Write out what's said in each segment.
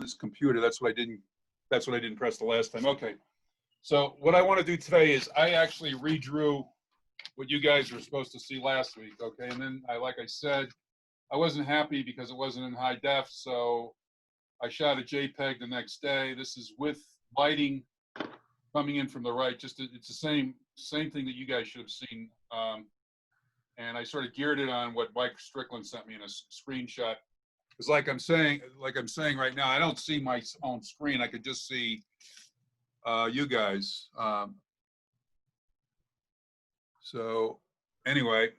this computer. That's what I didn't press the last time. Okay. So what I want to do today is I actually redrew what you guys were supposed to see last week. Okay. And then like I said, I wasn't happy because it wasn't in high def. So I shot a JPEG the next day. This is with lighting coming in from the right. It's the same thing that you guys should have seen. And I sort of geared it on what Mike Strickland sent me in a screenshot. Because like I'm saying right now, I don't see my own screen. I could just see you guys. So anyway,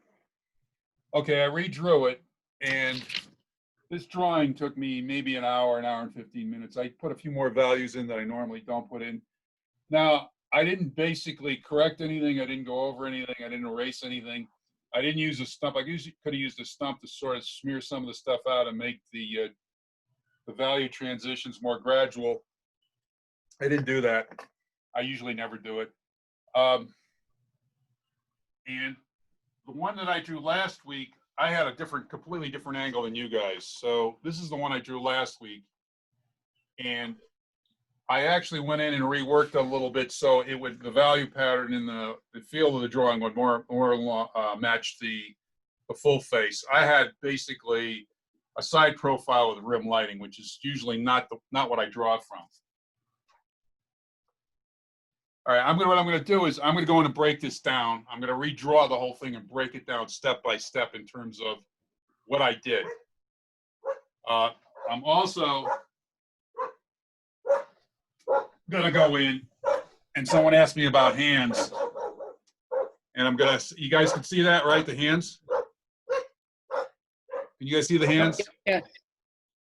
okay, I redrew it, and this drawing took me maybe an hour and 15 minutes. I put a few more values in that I normally don't put in. Now, I didn't basically correct anything. I didn't go over anything. I didn't erase anything. I didn't use a stump. I usually could have used a stump to sort of smear some of the stuff out and make the value transitions more gradual. I didn't do that. I usually never do it. And the one that I drew last week, I had a completely different angle than you guys. So this is the one I drew last week. And I actually went in and reworked a little bit so the value pattern in the field of the drawing would more match the full face. I had basically a side profile with rim lighting, which is usually not what I draw from. All right, what I'm going to do is I'm going to go in and break this down. I'm going to redraw the whole thing and break it down step by step in terms of what I did. I'm also going to go in, and someone asked me about hands, and you guys can see that, right? The hands? Can you guys see the hands? Yeah.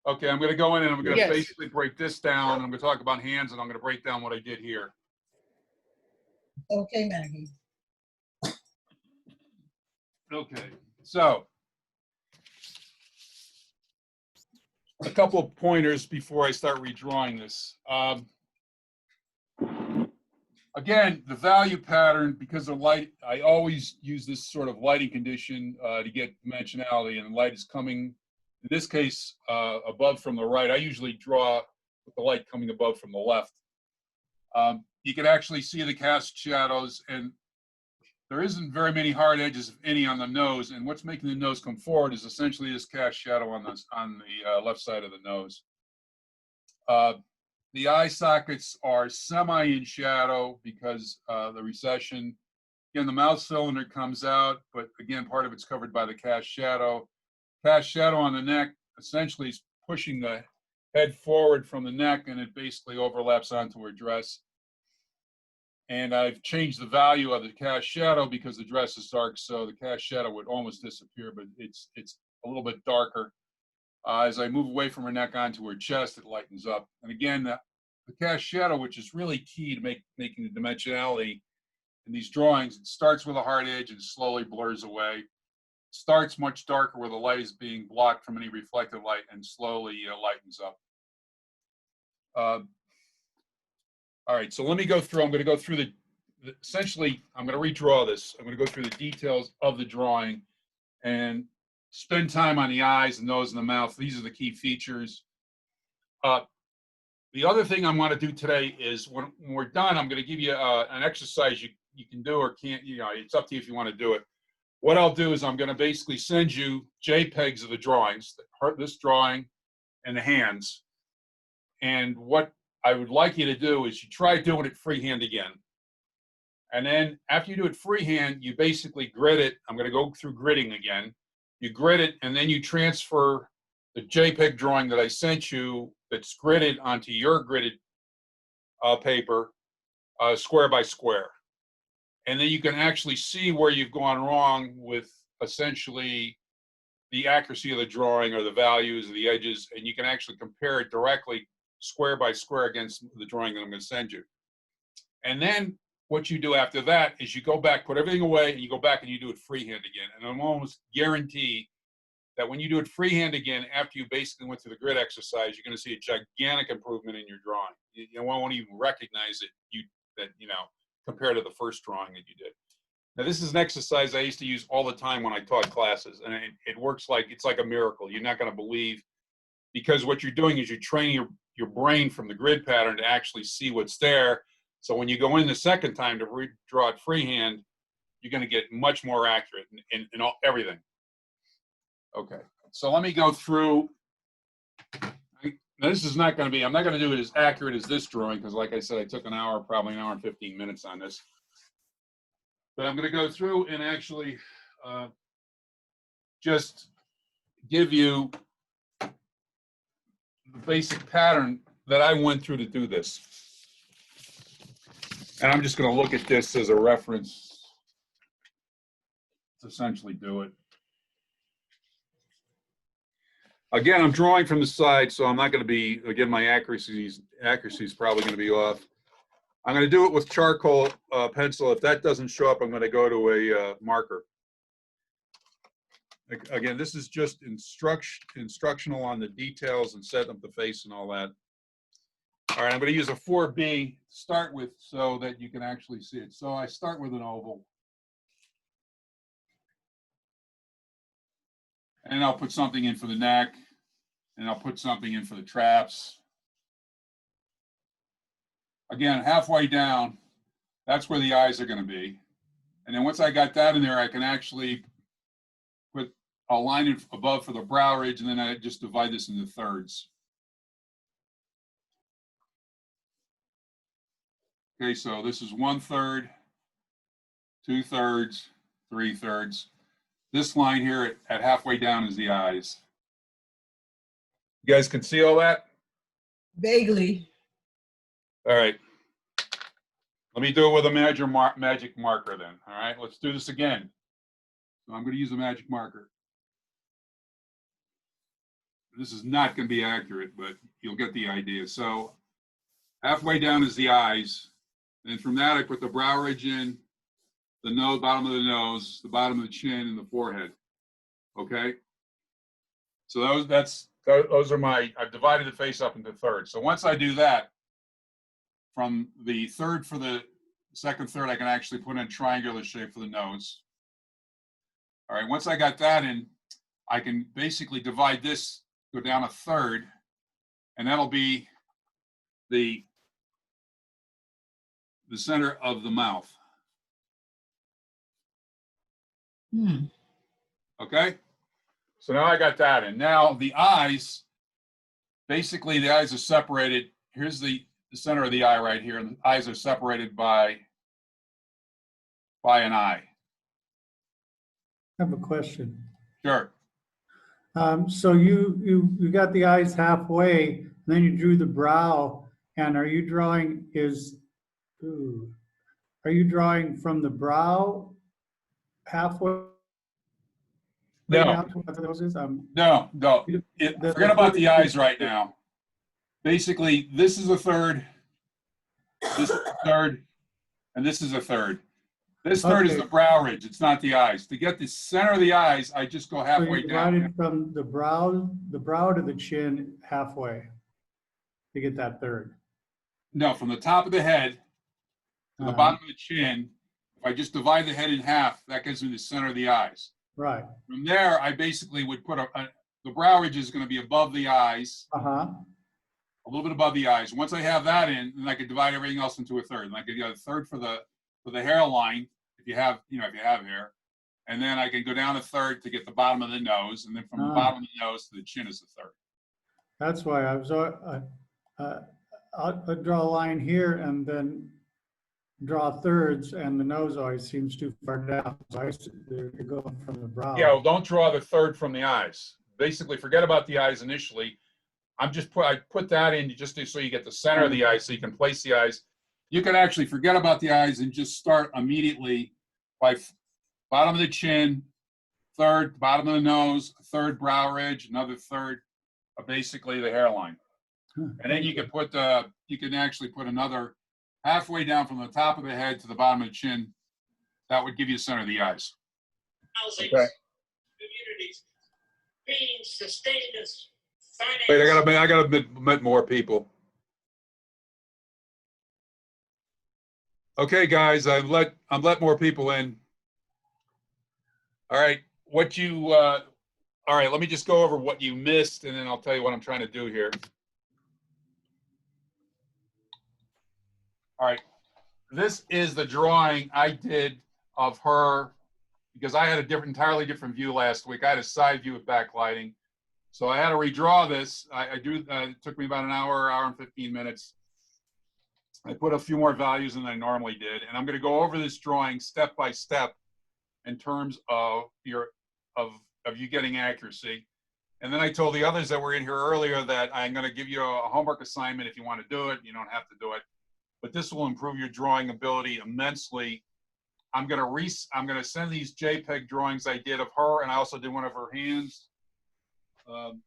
Okay, I'm going to go in and I'm going to basically break this down. I'm going to talk about hands, and I'm going to break down what I did here. Okay, Maggie. Okay, so a couple of pointers before I start redrawing this. Again, the value pattern, because of light, I always use this sort of lighting condition to get dimensionality, and the light is coming, in this case, above from the right. I usually draw with the light coming above from the left. You can actually see the cast shadows, and there isn't very many hard edges, if any, on the nose. And what's making the nose come forward is essentially this cast shadow on the left side of the nose. The eye sockets are semi in shadow because the recession. Again, the mouth cylinder comes out, but again, part of it's covered by the cast shadow. Cast shadow on the neck essentially is pushing the head forward from the neck, and it basically overlaps onto her dress. And I've changed the value of the cast shadow because the dress is dark, so the cast shadow would almost disappear, but it's a little bit darker. As I move away from her neck onto her chest, it lightens up. And again, the cast shadow, which is really key to making the dimensionality in these drawings, it starts with a hard edge and slowly blurs away. It starts much darker where the light is being blocked from any reflected light and slowly lightens up. All right, so let me go through. I'm going to go through essentially, I'm going to redraw this. I'm going to go through the details of the drawing and spend time on the eyes, the nose, and the mouth. These are the key features. The other thing I want to do today is when we're done, I'm going to give you an exercise you can do or can't. It's up to you if you want to do it. What I'll do is I'm going to basically send you JPEGs of the drawings, this drawing and the hands. And what I would like you to do is you try doing it freehand again. And then after you do it freehand, you basically grid it. I'm going to go through gridding again. You grid it, and then you transfer the JPEG drawing that I sent you that's gridded onto your gridded paper, square by square. And then you can actually see where you've gone wrong with essentially the accuracy of the drawing or the values of the edges, and you can actually compare it directly square by square against the drawing that I'm going to send you. And then what you do after that is you go back, put everything away, and you go back and you do it freehand again. And I'm almost guarantee that when you do it freehand again, after you basically went through the grid exercise, you're going to see a gigantic improvement in your drawing. You won't even recognize it compared to the first drawing that you did. Now, this is an exercise I used to use all the time when I taught classes, and it works it's like a miracle. You're not going to believe, because what you're doing is you're training your brain from the grid pattern to actually see what's there. So when you go in the second time to draw it freehand, you're going to get much more accurate in everything. Okay, so let me go through. Now this is not going to be, I'm not going to do it as accurate as this drawing because like I said, I took probably an hour and 15 minutes on this. But I'm going to go through and actually just give you the basic pattern that I went through to do this. And I'm just going to look at this as a reference to essentially do it. Again, I'm drawing from the side, so I'm not going to be, again, my accuracy is probably going to be off. I'm going to do it with charcoal pencil. If that doesn't show up, I'm going to go to a marker. Again, this is just instructional on the details and setting up the face and all that. All right, I'm going to use a 4B to start with so that you can actually see it. So I start with an oval. And I'll put something in for the neck, and I'll put something in for the traps. Again, halfway down, that's where the eyes are going to be. And then once I got that in there, I can actually put a line above for the brow ridge, and then I just divide this into thirds. Okay, so this is 1/3, 2/3, 3/3. This line here at halfway down is the eyes. You guys can see all that? Vaguely. All right. Let me do it with a magic marker then. All right, let's do this again. So I'm going to use a magic marker. This is not going to be accurate, but you'll get the idea. So halfway down is the eyes. And from that, I put the brow ridge in, the nose, bottom of the nose, the bottom of the chin, and the forehead. Okay? So those are my, I've divided the face up into thirds. So once I do that, from the third for the second third, I can actually put in a triangular shape for the nose. All right, once I got that in, I can basically divide this, go down a third, and that'll be the center of the mouth. Okay, so now I got that in. Now the eyes, basically the eyes are separated. Here's the center of the eye right here, and the eyes are separated by an eye. I have a question. Sure. So you got the eyes halfway, and then you drew the brow, and are you drawing from the brow halfway? No. Down to what those is? No. Forget about the eyes right now. Basically, this is a third, this is a third, and this is a third. This third is the brow ridge. It's not the eyes. To get the center of the eyes, I just go halfway down. Divided from the brow to the chin halfway to get that third. No, from the top of the head to the bottom of the chin. If I just divide the head in half, that gives me the center of the eyes. Right. From there, I basically would put the brow ridge is going to be above the eyes. A little bit above the eyes. Once I have that in, then I could divide everything else into a third. And I could get a third for the hairline, if you have hair. And then I can go down a third to get the bottom of the nose, and then from the bottom of the nose to the chin is a third. That's why I'll draw a line here and then draw thirds, and the nose always seems too far down. So they're going from the brow. Yeah, well, don't draw the third from the eyes. Basically, forget about the eyes initially. I put that in just so you get the center of the eye, so you can place the eyes. You can actually forget about the eyes and just start immediately by bottom of the chin, third, bottom of the nose, third brow ridge, another third, basically the hairline. And then you can actually put another halfway down from the top of the head to the bottom of the chin. That would give you the center of the eyes. Okay. Communities being sustained as finance. Wait, I gotta admit more people. Okay, guys, I'm let more people in. All right, all right, let me just go over what you missed, and then I'll tell you what I'm trying to do here. All right, this is the drawing I did of her because I had a entirely different view last week. I had a side view with backlighting. So I had to redraw this. It took me about an hour and 15 minutes. I put a few more values than I normally did. And I'm going to go over this drawing step by step in terms of you getting accuracy. And then I told the others that were in here earlier that I'm going to give you a homework assignment if you want to do it. You don't have to do it. But this will improve your drawing ability immensely. I'm going to send these JPEG drawings I did of her, and I also did one of her hands. And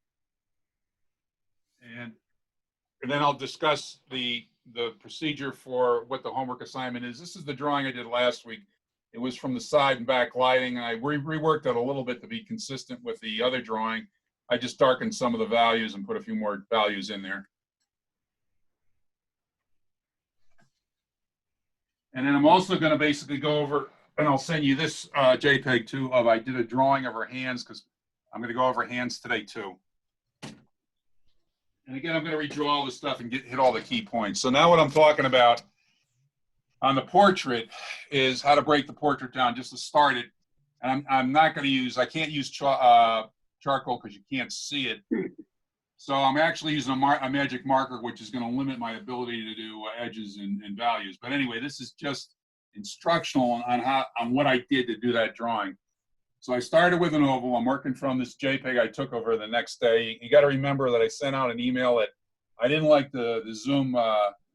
then I'll discuss the procedure for what the homework assignment is. This is the drawing I did last week. It was from the side and back lighting. I reworked it a little bit to be consistent with the other drawing. I just darkened some of the values and put a few more values in there. And then I'm also going to basically go over, and I'll send you this JPEG too, I did a drawing of her hands because I'm going to go over hands today too. And again, I'm going to redraw all this stuff and hit all the key points. So now what I'm talking about on the portrait is how to break the portrait down just to start it. And I'm not going to use, I can't use charcoal because you can't see it. So I'm actually using a magic marker, which is going to limit my ability to do edges and values. But anyway, this is just instructional on what I did to do that drawing. So I started with an oval. I'm working from this JPEG I took over the next day. You got to remember that I sent out an email that I didn't like the Zoom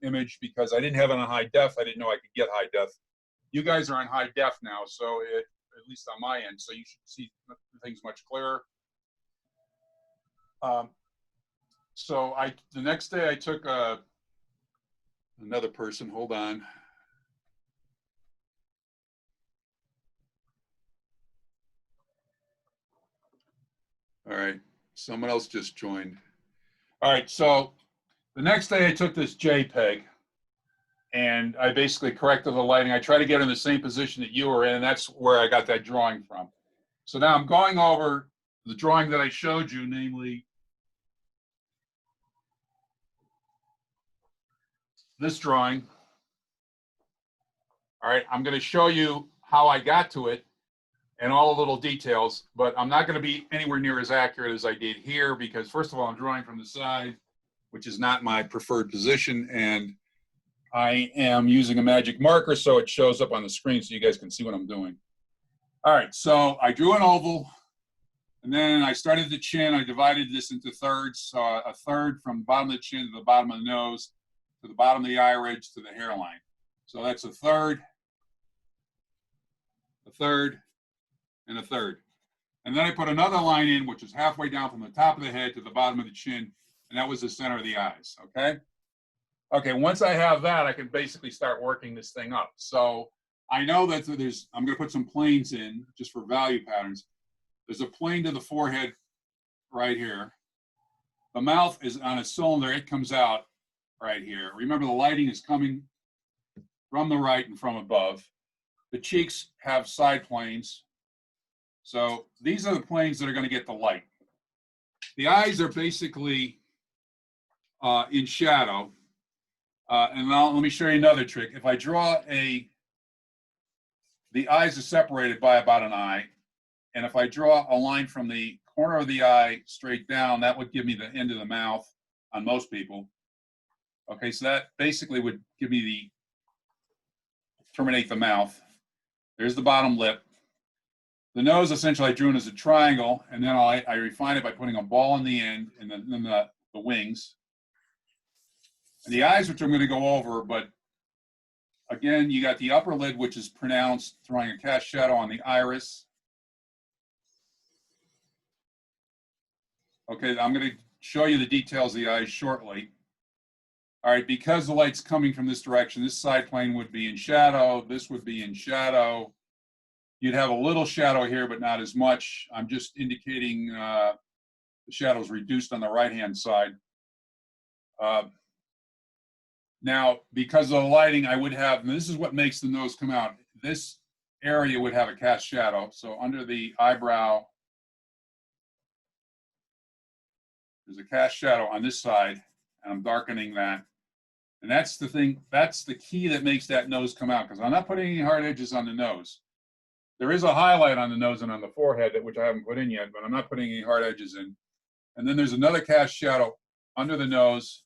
image because I didn't have it on high def. I didn't know I could get high def. You guys are on high def now, so at least on my end, so you should see things much clearer. So the next day I took another person. Hold on. All right, someone else just joined. All right, so the next day I took this JPEG and I basically corrected the lighting. I tried to get in the same position that you were in, and that's where I got that drawing from. So now I'm going over the drawing that I showed you, namely this drawing. All right, I'm going to show you how I got to it and all the little details, but I'm not going to be anywhere near as accurate as I did here because, first of all, I'm drawing from the side, which is not my preferred position, and I am using a magic marker so it shows up on the screen so you guys can see what I'm doing. All right, so I drew an oval, and then I started the chin. I divided this into thirds, so a third from the bottom of the chin to the bottom of the nose, to the bottom of the eye ridge, to the hairline. So that's a third, and a third. And then I put another line in, which is halfway down from the top of the head to the bottom of the chin, and that was the center of the eyes, okay? Okay, once I have that, I can basically start working this thing up. So I know that I'm gonna put some planes in just for value patterns. There's a plane to the forehead right here. The mouth is on a cylinder, it comes out right here. Remember, the lighting is coming from the right and from above. The cheeks have side planes. So these are the planes that are going to get the light. The eyes are basically in shadow. And now let me show you another trick. If I draw the eyes are separated by about an eye. And if I draw a line from the corner of the eye straight down, that would give me the end of the mouth on most people. Okay, so that basically would give me terminate the mouth. There's the bottom lip. The nose, essentially, I drew it as a triangle, and then I refine it by putting a ball in the end, and then the wings. And the eyes, which I'm going to go over, but again, you got the upper lid, which is pronounced, throwing a cast shadow on the iris. Okay, I'm going to show you the details of the eyes shortly. All right, because the light's coming from this direction, this side plane would be in shadow, this would be in shadow. You'd have a little shadow here, but not as much. I'm just indicating the shadow's reduced on the right-hand side. Now, because of the lighting, I would have, and this is what makes the nose come out, this area would have a cast shadow. So under the eyebrow, there's a cast shadow on this side, and I'm darkening that. And that's the thing, that's the key that makes that nose come out, because I'm not putting any hard edges on the nose. There is a highlight on the nose and on the forehead, which I haven't put in yet, but I'm not putting any hard edges in. And then there's another cast shadow under the nose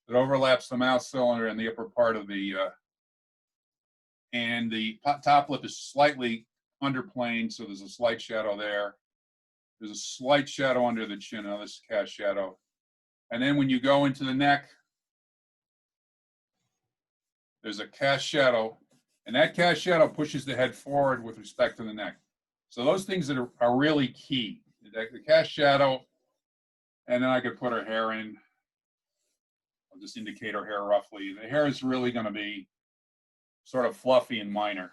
that overlaps the mouth cylinder and the upper part of the, and the top lip is slightly underplaned, so there's a slight shadow there. There's a slight shadow under the chin, another cast shadow. And then when you go into the neck, there's a cast shadow, and that cast shadow pushes the head forward with respect to the neck. So those things that are really key, the cast shadow, and then I could put her hair in. I'll just indicate her hair roughly. The hair is really going to be sort of fluffy and minor.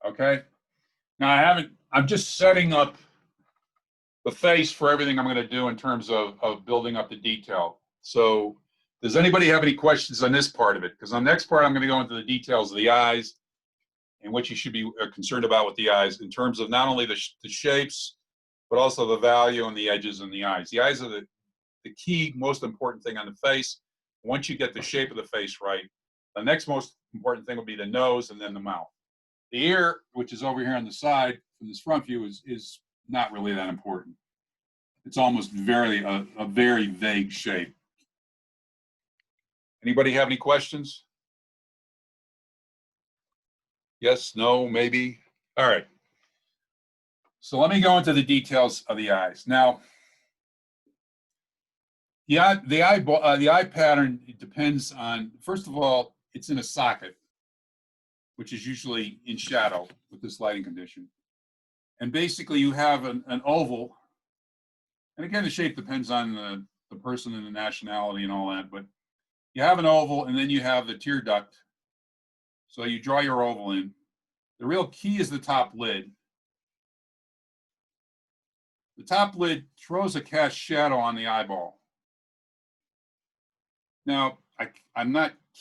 Okay. Now I'm just setting up the face for everything I'm going to do in terms of building up the detail. So does anybody have any questions on this part of it? Because on the next part, I'm going to go into the details of the eyes and what you should be concerned about with the eyes in terms of not only the shapes, but also the value and the edges in the eyes. The eyes are the key, most important thing on the face. Once you get the shape of the face right, the next most important thing will be the nose and then the mouth. The ear, which is over here on the side from this front view, is not really that important. It's almost a very vague shape. Anybody have any questions? Yes, no, maybe? All right. So let me go into the details of the eyes. Now, the eye pattern, it depends on, first of all, it's in a socket, which is usually in shadow with this lighting condition. And basically you have an oval, and again, the shape depends on the person and the nationality and all that, but you have an oval and then you have the tear duct. So you draw your oval in. The real key is the top lid. The top lid throws a cast shadow on the eyeball. Now,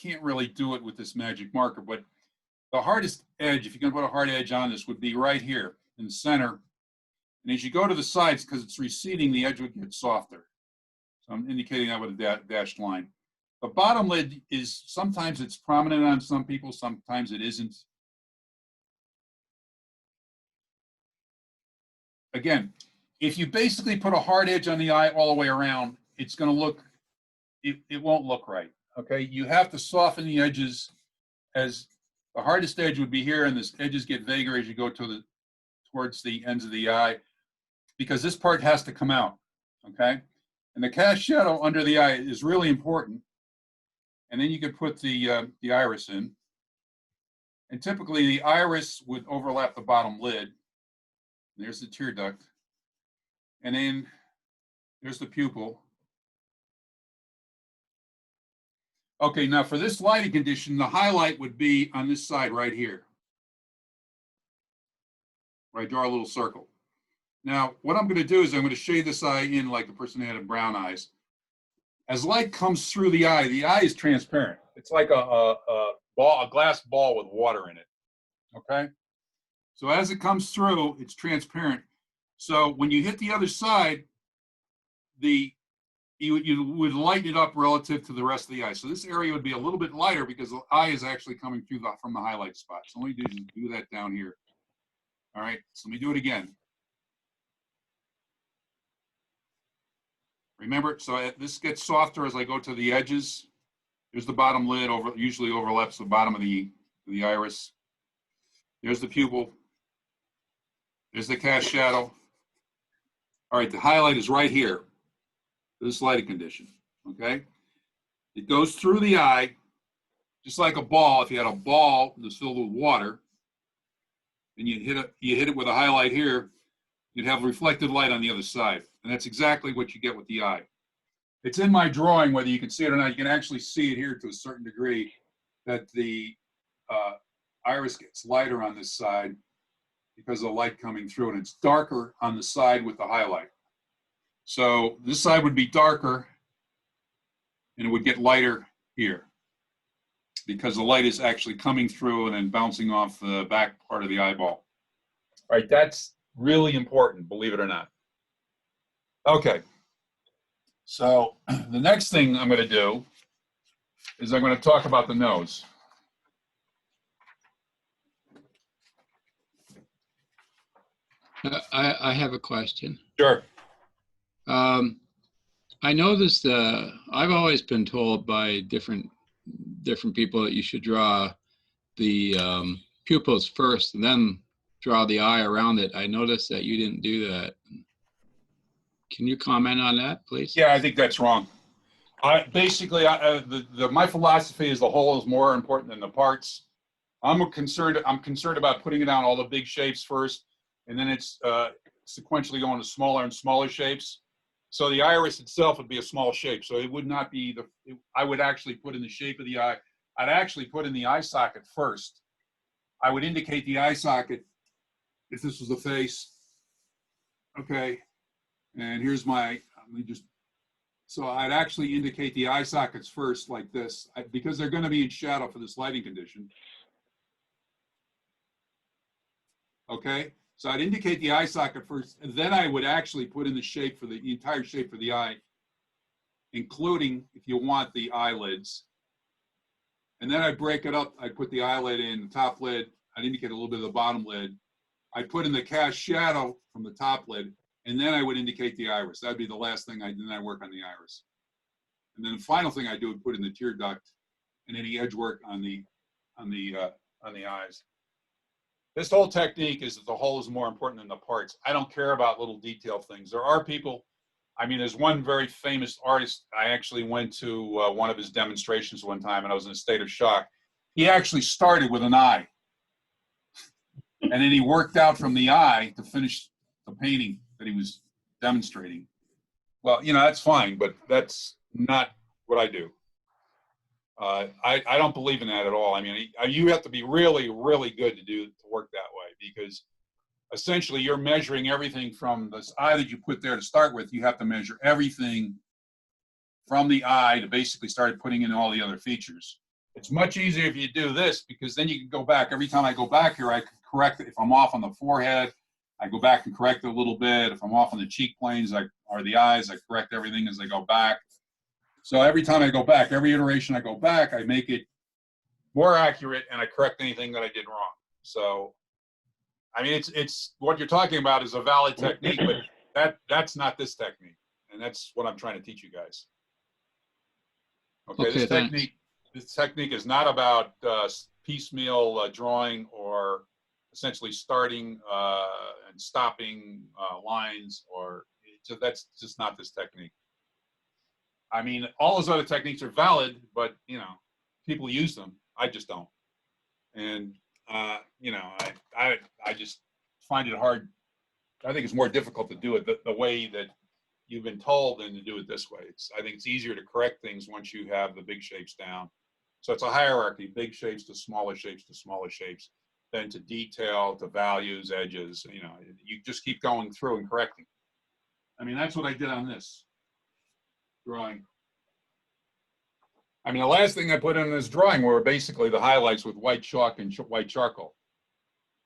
can't really do it with this magic marker, but the hardest edge, if you're gonna put a hard edge on this, would be right here in the center. And as you go to the sides, because it's receding, the edge would get softer. So I'm indicating that with a dashed line. The bottom lid is, sometimes it's prominent on some people, sometimes it isn't. Again, if you basically put a hard edge on the eye all the way around, it's gonna look, it won't look right, okay? You have to soften the edges, as the hardest edge would be here, and the edges get vaguer as you go towards the ends of the eye, because this part has to come out, okay? And the cast shadow under the eye is really important. And then you could put the iris in. And typically the iris would overlap the bottom lid. There's the tear duct. And then there's the pupil. Okay, now for this lighting condition, the highlight would be on this side right here, where I draw a little circle. Now, what I'm going to do is I'm going to shade this eye in like the person who had brown eyes. As light comes through the eye is transparent. It's like a glass ball with water in it, okay? So as it comes through, it's transparent. So when you hit the other side, you would lighten it up relative to the rest of the eye. So this area would be a little bit lighter because the eye is actually coming through from the highlight spot. So let me do that down here. All right, so let me do it again. Remember, so this gets softer as I go to the edges. There's the bottom lid, usually overlaps the bottom of the iris. There's the pupil. There's the cast shadow. All right, the highlight is right here, this lighting condition, okay? It goes through the eye, just like a ball. If you had a ball that's filled with water, and you hit it with a highlight here, you'd have reflected light on the other side. And that's exactly what you get with the eye. It's in my drawing, whether you can see it or not. You can actually see it here to a certain degree, that the iris gets lighter on this side because of the light coming through, and it's darker on the side with the highlight. So this side would be darker, and it would get lighter here because the light is actually coming through and then bouncing off the back part of the eyeball. All right, that's really important, believe it or not. Okay, so the next thing I'm going to do is I'm going to talk about the nose. I have a question. Sure. I noticed I've always been told by different people that you should draw the pupils first and then draw the eye around it. I noticed that you didn't do that. Can you comment on that, please? Yeah, I think that's wrong. Basically, my philosophy is the whole is more important than the parts. I'm concerned about putting it down all the big shapes first, and then it's sequentially going to smaller and smaller shapes. So the iris itself would be a small shape. So it would not be I would actually put in the shape of the eye. I'd actually put in the eye socket first. I would indicate the eye socket if this was the face. Okay, and here's my, so I'd actually indicate the eye sockets first like this, because they're going to be in shadow for this lighting condition. Okay, so I'd indicate the eye socket first, and then I would actually put in the shape for the entire shape for the eye, including, if you want, the eyelids. And then I'd break it up. I'd put the eyelid in, the top lid. I'd indicate a little bit of the bottom lid. I'd put in the cast shadow from the top lid, and then I would indicate the iris. That'd be the last thing then I work on the iris. And then the final thing I do would put in the tear duct and any edge work on the eyes. This whole technique is that the whole is more important than the parts. I don't care about little detail things. There are people, I mean, there's one very famous artist. I actually went to one of his demonstrations one time and I was in a state of shock. He actually started with an eye. And then he worked out from the eye to finish the painting that he was demonstrating. Well, that's fine, but that's not what I do. I don't believe in that at all. I mean, you have to be really, really good to work that way, because essentially you're measuring everything from this eye that you put there to start with. You have to measure everything from the eye to basically start putting in all the other features. It's much easier if you do this, because then you can go back. Every time I go back here, I can correct it. If I'm off on the forehead, I go back and correct it a little bit. If I'm off on the cheek planes or the eyes, I correct everything as I go back. So every time I go back, every iteration I go back, I make it more accurate and I correct anything that I did wrong. So, I mean, it's what you're talking about is a valid technique, but that's not this technique. And that's what I'm trying to teach you guys. Okay, this technique is not about piecemeal drawing or essentially starting and stopping lines, that's just not this technique. I mean, all those other techniques are valid, but people use them. I just don't. And I just find it hard. I think it's more difficult to do it the way that you've been told than to do it this way. I think it's easier to correct things once you have the big shapes down. So it's a hierarchy: big shapes to smaller shapes to smaller shapes, then to detail, to values, edges. You just keep going through and correcting. I mean, that's what I did on this drawing. I mean, the last thing I put in this drawing were basically the highlights with white chalk and white charcoal.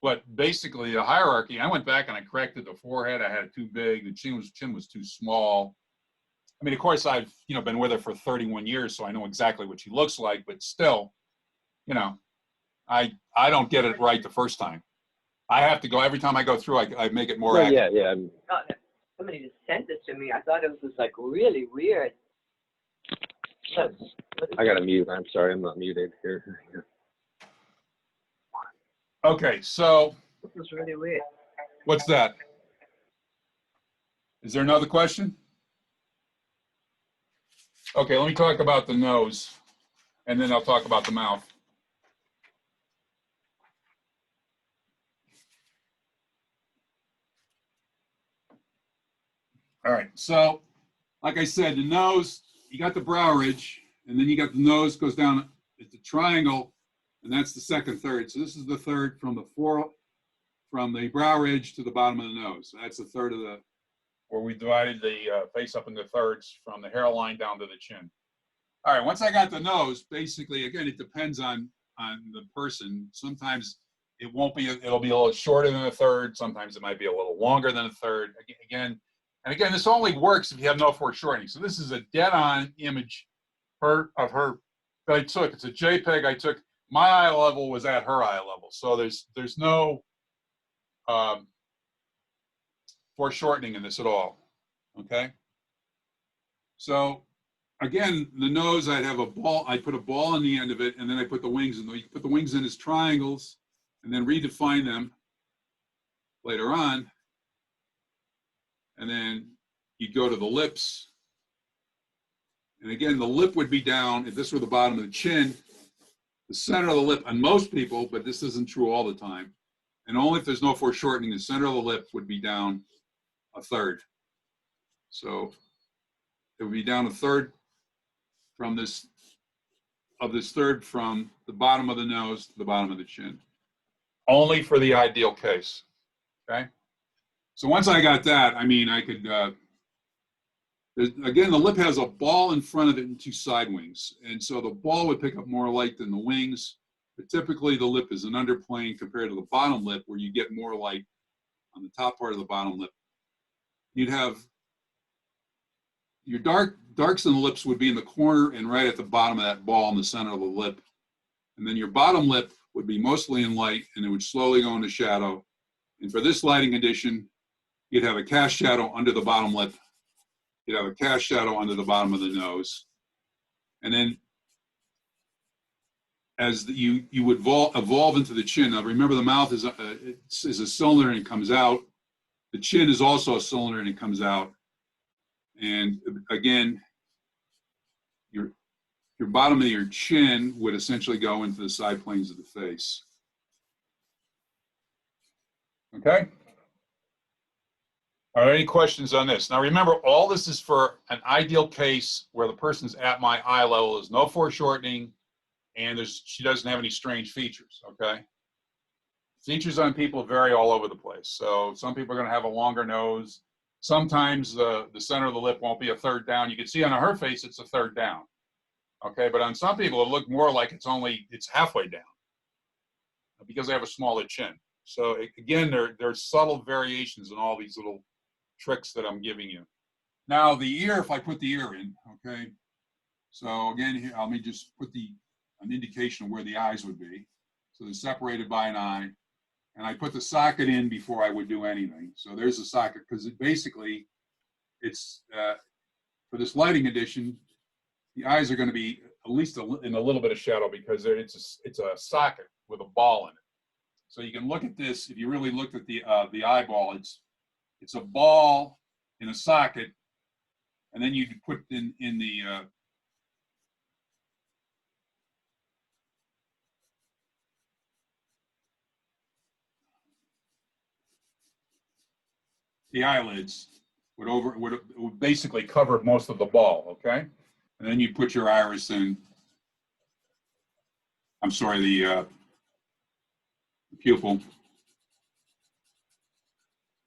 But basically the hierarchy, I went back and I corrected the forehead. I had it too big. The chin was too small. I mean, of course, I've been with her for 31 years, so I know exactly what she looks like. But still, I don't get it right the first time. I have to go every time I go through. I make it more accurate. Yeah. Somebody just sent this to me. I thought it was like really weird. I got to mute. I'm sorry, I'm not muted here. Okay, so This was really weird. what's that? Is there another question? Okay, let me talk about the nose, and then I'll talk about the mouth. All right, so like I said, the nose, you got the brow ridge, and then you got the nose goes down, it's a triangle, and that's the second third. So this is the third from the brow ridge to the bottom of the nose. That's the third of where we divided the face up into thirds from the hairline down to the chin. All right, once I got the nose, basically, again, it depends on the person. Sometimes it'll be a little shorter than a third. Sometimes it might be a little longer than a third. Again, this only works if you have no foreshortening. So this is a dead-on image of her I took. It's a JPEG I took. My eye level was at her eye level, so there's no foreshortening in this at all. Okay. So again, the nose, I'd have a ball. I put a ball on the end of it, and then I put the wings in. You put the wings in as triangles, and then redefine them later on. And then you'd go to the lips. And again, the lip would be down. If this were the bottom of the chin, the center of the lip, on most people, but this isn't true all the time, and only if there's no foreshortening, the center of the lip would be down a third. So it would be down a third from this third from the bottom of the nose to the bottom of the chin. Only for the ideal case, okay? So once I got that, I mean, I could, again, the lip has a ball in front of it and two side wings. And so the ball would pick up more light than the wings, but typically the lip is an underplane compared to the bottom lip where you get more light on the top part of the bottom lip. You'd have your darks in the lips would be in the corner and right at the bottom of that ball in the center of the lip. And then your bottom lip would be mostly in light and it would slowly go into shadow. And for this lighting condition, you'd have a cast shadow under the bottom lip. You'd have a cast shadow under the bottom of the nose. And then as you would evolve into the chin. Now remember, the mouth is a cylinder and it comes out. The chin is also a cylinder and it comes out. And again, your bottom of your chin would essentially go into the side planes of the face. Okay? Are there any questions on this? Now remember, all this is for an ideal case where the person's at my eye level, there's no foreshortening, and she doesn't have any strange features, okay? Features on people vary all over the place. So some people are gonna have a longer nose. Sometimes the center of the lip won't be a third down. You can see on her face, it's a third down, okay? But on some people, it look more like it's halfway down because they have a smaller chin. So again, there's subtle variations in all these little tricks that I'm giving you. Now the ear, if I put the ear in, okay? So again, here, let me just put an indication of where the eyes would be. So they're separated by an eye. And I put the socket in before I would do anything. So there's the socket, because it's for this lighting condition, the eyes are going to be at least in a little bit of shadow because it's a socket with a ball in it. So you can look at this. If you really looked at the eyeball, it's a ball in a socket, and then you put in the eyelids would basically cover most of the ball, okay? And then you put your iris in. I'm sorry, the pupil.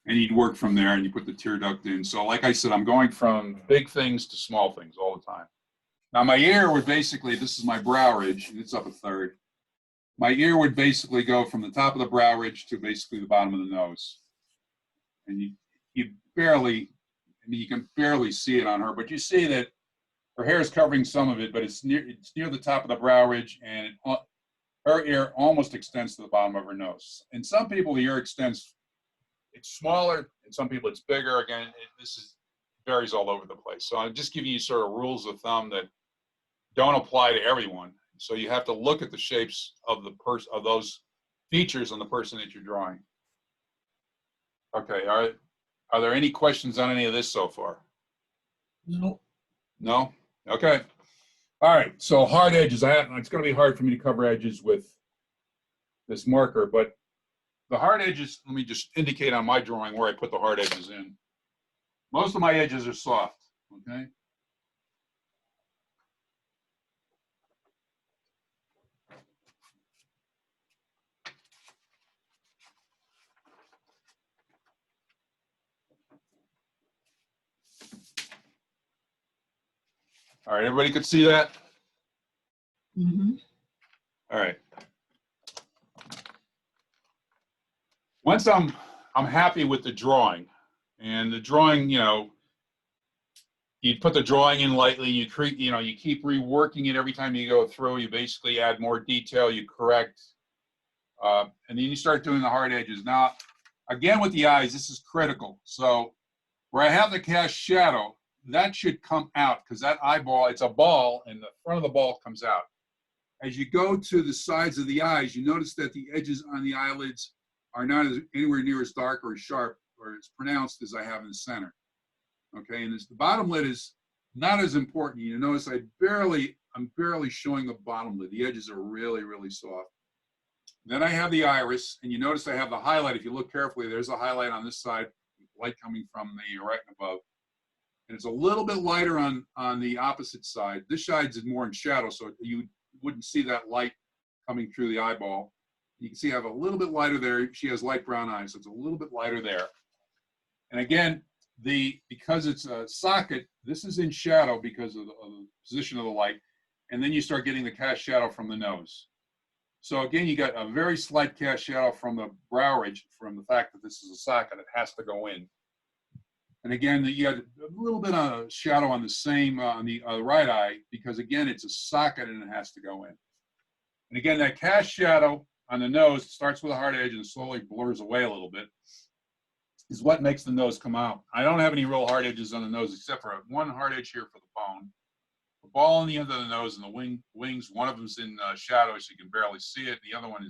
And you'd work from there, and you put the tear duct in. So like I said, I'm going from big things to small things all the time. Now my ear would basically, this is my brow ridge, and it's up a third. My ear would basically go from the top of the brow ridge to basically the bottom of the nose. And you barely, I mean, you can barely see it on her, but you see that her hair is covering some of it, but it's near the top of the brow ridge, and her ear almost extends to the bottom of her nose. In some people, the ear extends, it's smaller, and some people it's bigger. Again, varies all over the place. So I'm just giving you sort of rules of thumb that don't apply to everyone. So you have to look at the shapes of those features on the person that you're drawing. Okay, are there any questions on any of this so far? No. No? Okay. All right, so hard edges. It's going to be hard for me to cover edges with this marker, but the hard edges, let me just indicate on my drawing where I put the hard edges in. Most of my edges are soft, okay? All right, everybody could see that? Mm-hmm. All right. Once I'm happy with the drawing, and the drawing, you know, you put the drawing in lightly, you create, you keep reworking it every time you go through. You basically add more detail, you correct, and then you start doing the hard edges. Now, again, with the eyes, this is critical. So where I have the cast shadow, that should come out because that eyeball, it's a ball, and the front of the ball comes out. As you go to the sides of the eyes, you notice that the edges on the eyelids are not anywhere near as dark or as sharp or as pronounced as I have in the center. Okay, and the bottom lid is not as important. You notice I'm barely showing the bottom lid. The edges are really, really soft. Then I have the iris, and you notice I have the highlight. If you look carefully, there's a highlight on this side, light coming from the right and above. And it's a little bit lighter on the opposite side. This side's more in shadow, so you wouldn't see that light coming through the eyeball. You can see I have a little bit lighter there. She has light brown eyes, so it's a little bit lighter there. And again, because it's a socket, this is in shadow because of the position of the light. And then you start getting the cast shadow from the nose. So again, you got a very slight cast shadow from the brow ridge from the fact that this is a socket. It has to go in. And again, you got a little bit of shadow on the same, on the right eye, because again, it's a socket and it has to go in. And again, that cast shadow on the nose starts with a hard edge and slowly blurs away a little bit, is what makes the nose come out. I don't have any real hard edges on the nose except for one hard edge here for the bone. The ball on the end of the nose and the wings, one of them's in shadow so you can barely see it. The other one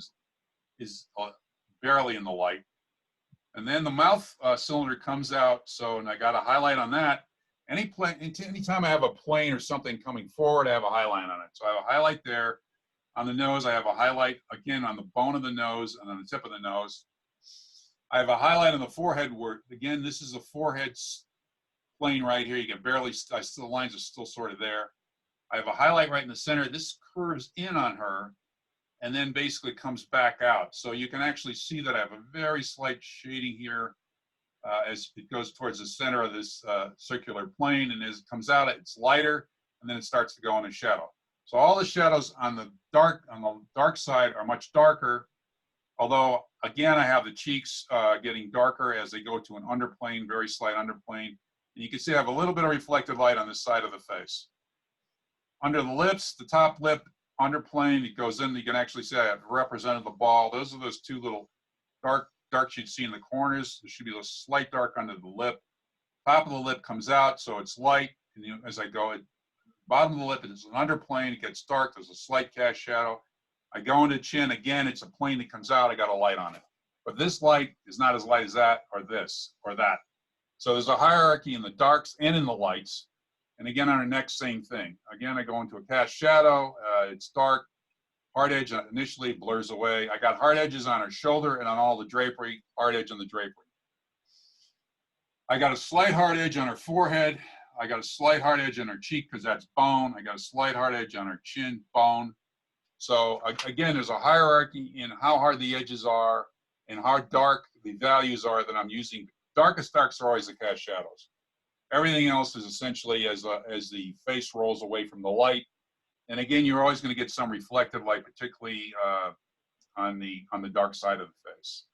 is barely in the light. And then the mouth cylinder comes out, and I got a highlight on that. Anytime I have a plane or something coming forward, I have a highlight on it. So I have a highlight there. On the nose, I have a highlight, again, on the bone of the nose and on the tip of the nose. I have a highlight on the forehead where, again, this is the forehead plane right here. You can barely, the lines are still sort of there. I have a highlight right in the center. This curves in on her and then basically comes back out. So you can actually see that I have a very slight shading here as it goes towards the center of this circular plane. And as it comes out, it's lighter, and then it starts to go in a shadow. So all the shadows on the dark side are much darker. Although, again, I have the cheeks getting darker as they go to an underplane, very slight underplane. And you can see I have a little bit of reflected light on this side of the face. Under the lips, the top lip, underplane, it goes in. You can actually see I have represented the ball. Those are those two little darks you'd see in the corners. There should be a slight dark under the lip. Top of the lip comes out, so it's light. And as I go, bottom of the lip is an underplane. It gets dark. There's a slight cast shadow. I go into chin, again, it's a plane that comes out, I got a light on it. But this light is not as light as that, or this, or that. So there's a hierarchy in the darks and in the lights. And again, on our neck, same thing. Again, I go into a cast shadow, it's dark, hard edge initially blurs away. I got hard edges on her shoulder and on all the drapery, hard edge on the drapery. I got a slight hard edge on her forehead. I got a slight hard edge on her cheek because that's bone. I got a slight hard edge on her chin, bone. So again, there's a hierarchy in how hard the edges are and how dark the values are that I'm using. Darkest darks are always the cast shadows. Everything else is essentially as the face rolls away from the light. And again, you're always going to get some reflective light, particularly on the dark side of the face.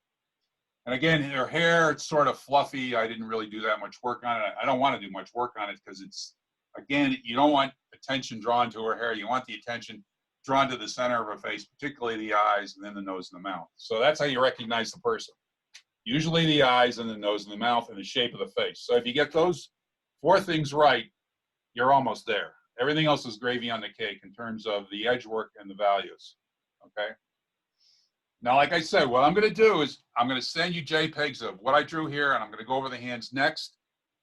And again, her hair, it's sort of fluffy. I didn't really do that much work on it. I don't want to do much work on it because it's, again, you don't want attention drawn to her hair. You want the attention drawn to the center of her face, particularly the eyes and then the nose and the mouth. So that's how you recognize the person. Usually the eyes and the nose and the mouth and the shape of the face. So if you get those 4 things right, you're almost there. Everything else is gravy on the cake in terms of the edge work and the values, okay? Now, like I said, what I'm gonna do is I'm gonna send you JPEGs of what I drew here, and I'm gonna go over the hands next.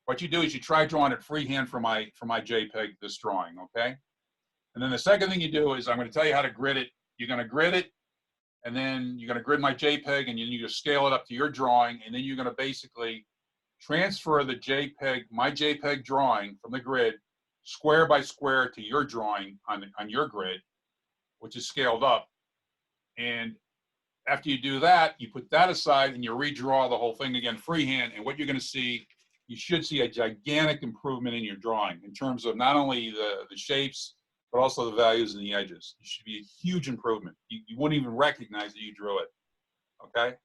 What you do is you try drawing it freehand for my JPEG, this drawing, okay? And then the second thing you do is I'm going to tell you how to grid it. You're going to grid it, and then you're going to grid my JPEG, and you just scale it up to your drawing, and then you're going to basically transfer the JPEG, my JPEG drawing from the grid, square by square to your drawing on your grid, which is scaled up. And after you do that, you put that aside, and you redraw the whole thing again freehand, and what you're going to see, you should see a gigantic improvement in your drawing in terms of not only the shapes, but also the values and the edges. It should be a huge improvement. You wouldn't even recognize that you drew it, okay?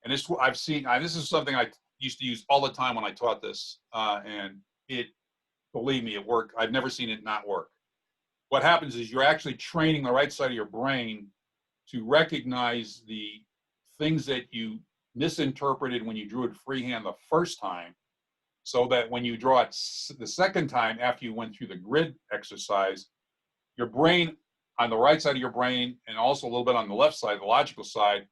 And this, I've seen, this is something I used to use all the time when I taught this, and the believe me, it worked. I've never seen it not work. What happens is you're actually training the right side of your brain to recognize the things that you misinterpreted when you drew it freehand the first time, so that when you draw it the second time after you went through the grid exercise, your brain on the right side of your brain and also a little bit on the left side, the logical side,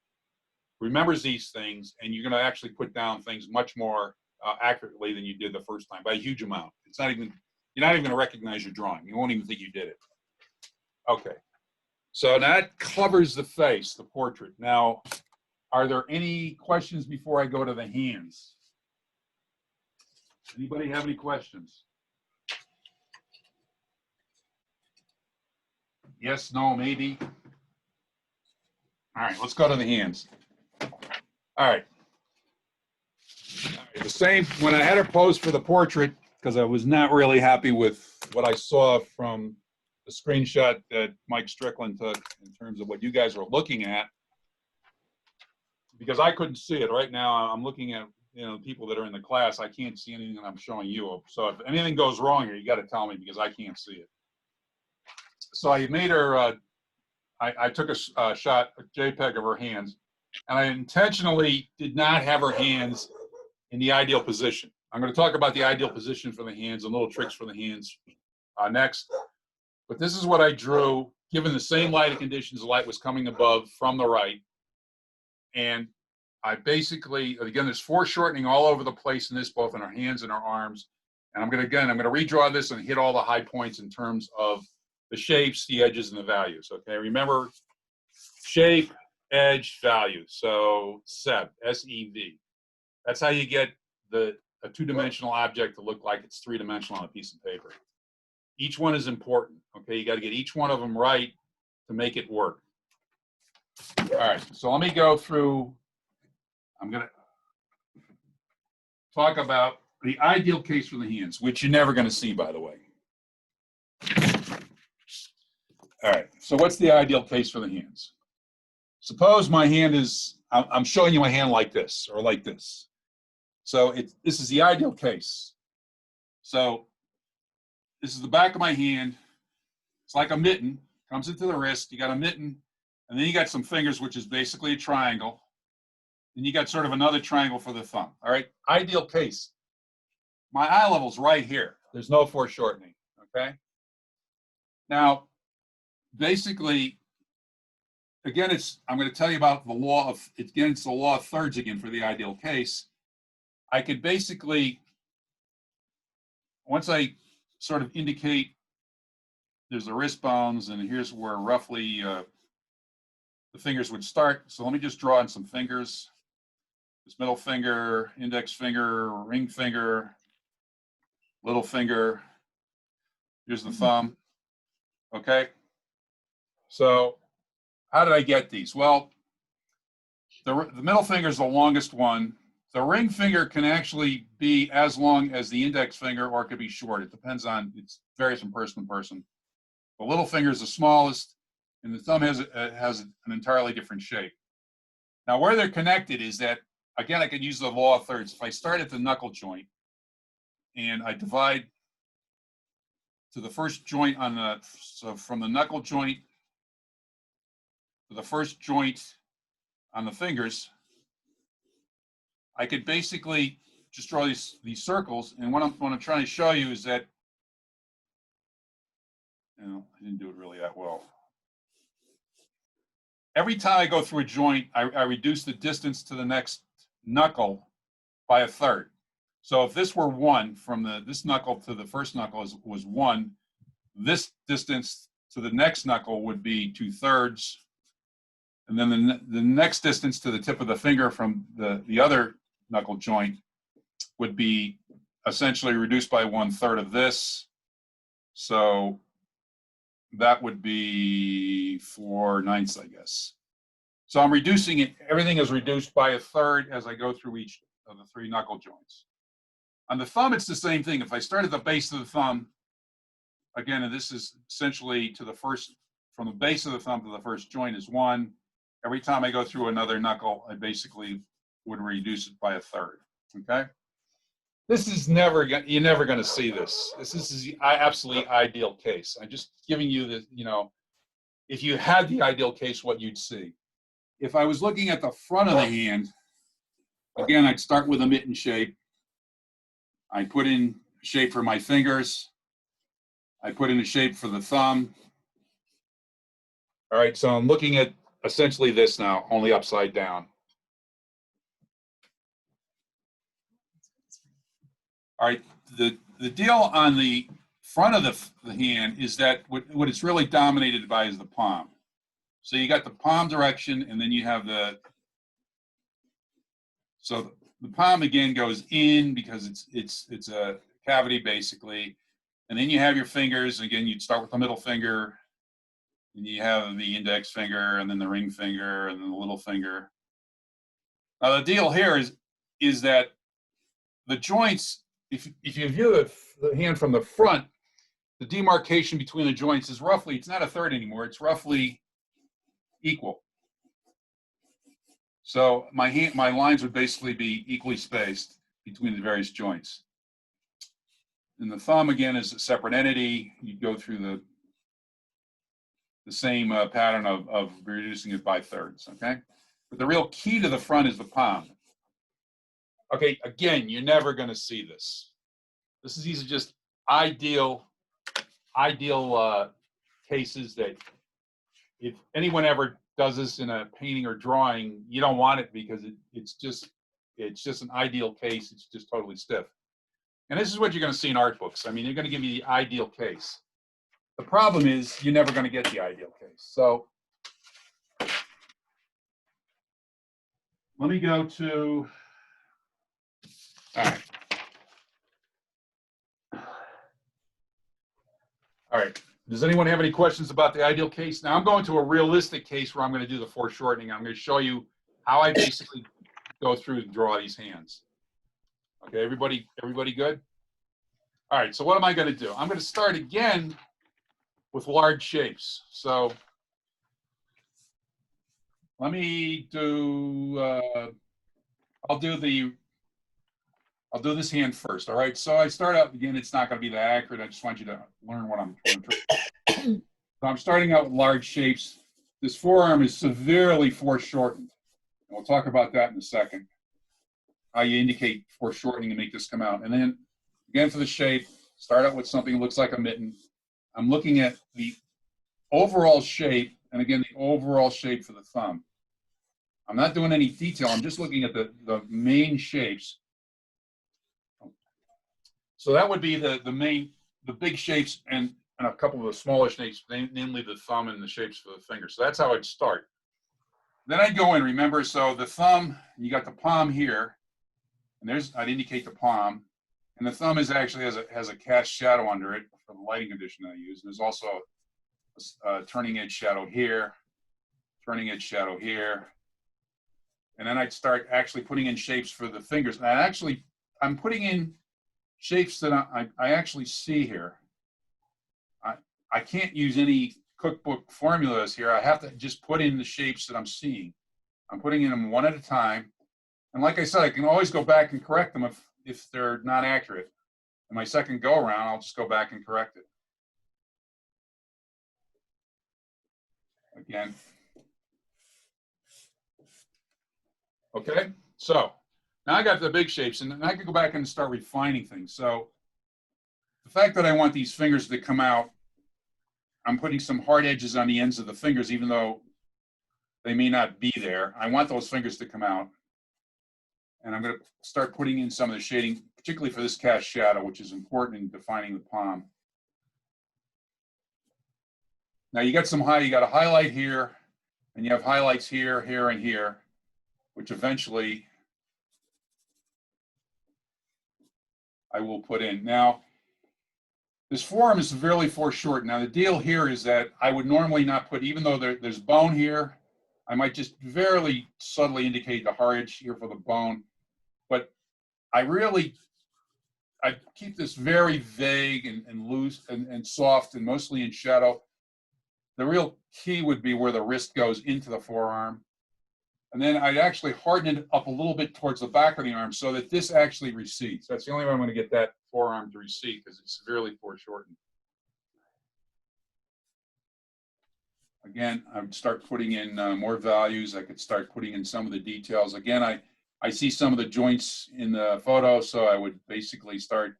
remembers these things, and you're going to actually put down things much more accurately than you did the first time by a huge amount. It's not even, you're not even going to recognize your drawing. You won't even think you did it. Okay. So that covers the face, the portrait. Now, are there any questions before I go to the hands? Anybody have any questions? Yes, no, maybe? All right, let's go to the hands. All right. The same, when I had her pose for the portrait, because I was not really happy with what I saw from the screenshot that Mike Strickland took in terms of what you guys were looking at, because I couldn't see it. Right now, I'm looking at, you know, people that are in the class. I can't see anything that I'm showing you. So if anything goes wrong here, you got to tell me, because I can't see it. So I made her, I took a shot, a JPEG of her hands, and I intentionally did not have her hands in the ideal position. I'm going to talk about the ideal position for the hands and little tricks for the hands next. But this is what I drew, given the same lighting conditions. The light was coming above from the right. And I basically, again, there's foreshortening all over the place in this, both in our hands and our arms. And I'm going to redraw this and hit all the high points in terms of the shapes, the edges, and the values. Okay, remember, shape, edge, value. So SEV, S-E-V. That's how you get a two-dimensional object to look like it's three-dimensional on a piece of paper. Each one is important. Okay, you got to get each one of them right to make it work. All right, so let me go through. I'm going to talk about the ideal case for the hands, which you're never going to see, by the way. All right, so what's the ideal case for the hands? Suppose my hand is, I'm showing you my hand like this or like this. So this is the ideal case. So this is the back of my hand. It's like a mitten, comes into the wrist. You got a mitten, and then you got some fingers, which is basically a triangle. Then you got sort of another triangle for the thumb. All right, ideal case. My eye level's right here. There's no foreshortening, okay? Now, basically, again, I'm going to tell you about the law of, it's the law of thirds again for the ideal case. I could basically, once I sort of indicate there's the wrist bones, and here's where roughly the fingers would start. So let me just draw in some fingers. This middle finger, index finger, ring finger, little finger. Here's the thumb. Okay. So how did I get these? Well, the middle finger is the longest one. The ring finger can actually be as long as the index finger, or it could be short. It depends on, it varies from person to person. The little finger is the smallest, and the thumb has an entirely different shape. Now, where they're connected is that, again, I could use the law of thirds. If I start at the knuckle joint and I divide to the first joint on the, so from the knuckle joint to the first joint on the fingers, I could basically just draw these circles. And what I'm trying to show you is that, you know, I didn't do it really that well. Every time I go through a joint, I reduce the distance to the next knuckle by a third. So if this were 1 from this knuckle to the first knuckle was 1, this distance to the next knuckle would be 2/3. And then the next distance to the tip of the finger from the other knuckle joint would be essentially reduced by 1/3 of this. So that would be 4/9, I guess. So I'm reducing it. Everything is reduced by a third as I go through each of the 3 knuckle joints. On the thumb, it's the same thing. If I start at the base of the thumb, again, and this is essentially to the first, from the base of the thumb to the first joint is 1. Every time I go through another knuckle, I basically would reduce it by a third, okay? This is never you're never going to see this. This is the absolutely ideal case. I'm just giving you the, if you had the ideal case, what you'd see. If I was looking at the front of the hand, again, I'd start with a mitten shape. I put in shape for my fingers. I put in a shape for the thumb. All right, so I'm looking at essentially this now, only upside down. All right, the deal on the front of the hand is that what it's really dominated by is the palm. So you got the palm direction, and then you have so the palm again goes in because it's a cavity basically, and then you have your fingers. Again, you'd start with the middle finger, and you have the index finger, and then the ring finger, and then the little finger. Now the deal here is that the joints, if you view the hand from the front, the demarcation between the joints is roughly, it's not a third anymore, it's roughly equal. So my lines would basically be equally spaced between the various joints. And the thumb, again, is a separate entity. You go through the same pattern of reducing it by thirds, okay? But the real key to the front is the palm. Okay, again, you're never going to see this. These are just ideal cases that if anyone ever does this in a painting or drawing, you don't want it because it's just an ideal case. It's just totally stiff. And this is what you're going to see in art books. I mean, they're going to give you the ideal case. The problem is you're never going to get the ideal case. So let me go to, all right. All right. Does anyone have any questions about the ideal case? Now I'm going to a realistic case where I'm going to do the foreshortening. I'm going to show you how I basically go through and draw these hands. Okay, everybody good? All right, so what am I going to do? I'm going to start again with large shapes. So let me do, I'll do this hand first, all right? So I start out, again, it's not going to be that accurate. I just want you to learn what I'm trying. So I'm starting out with large shapes. This forearm is severely foreshortened. And we'll talk about that in a second, how you indicate foreshortening to make this come out. And then, again, for the shape, start out with something that looks like a mitten. I'm looking at the overall shape, and again, the overall shape for the thumb. I'm not doing any detail. I'm just looking at the main shapes. So that would be the big shapes and a couple of the smaller shapes, namely the thumb and the shapes for the fingers. So that's how I'd start. Then I'd go in, remember, so the thumb, you got the palm here, and I'd indicate the palm, and the thumb is actually has a cast shadow under it for the lighting condition I use. And there's also a turning edge shadow here, turning edge shadow here. And then I'd start actually putting in shapes for the fingers. And I'm putting in shapes that I actually see here. I can't use any cookbook formulas here. I have to just put in the shapes that I'm seeing. I'm putting in them one at a time. And like I said, I can always go back and correct them if they're not accurate. And my second go around, I'll just go back and correct it. Again. Okay, so now I got the big shapes, and then I can go back and start refining things. So the fact that I want these fingers to come out, I'm putting some hard edges on the ends of the fingers, even though they may not be there. I want those fingers to come out. And I'm going to start putting in some of the shading, particularly for this cast shadow, which is important in defining the palm. Now you got a highlight here, and you have highlights here, here, and here, which eventually I will put in. Now, this forearm is severely foreshortened. Now the deal here is that I would normally not put, even though there's bone here, I might just very subtly indicate the hard edge here for the bone. But I keep this very vague and loose and soft and mostly in shadow. The real key would be where the wrist goes into the forearm. And then I'd actually harden it up a little bit towards the back of the arm so that this actually recedes. That's the only way I'm going to get that forearm to recede because it's severely foreshortened. Again, I would start putting in more values. I could start putting in some of the details. Again, I see some of the joints in the photo, so I would basically start,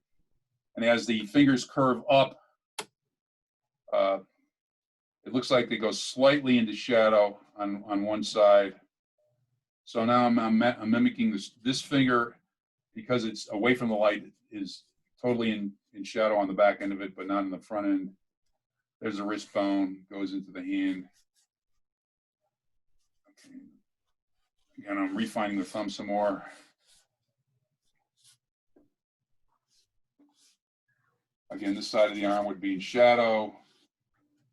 and as the fingers curve up, it looks like they go slightly into shadow on one side. So now I'm mimicking this finger, because it's away from the light, is totally in shadow on the back end of it, but not in the front end. There's a wrist bone, goes into the hand. Okay. Again, I'm refining the thumb some more. Again, this side of the arm would be in shadow.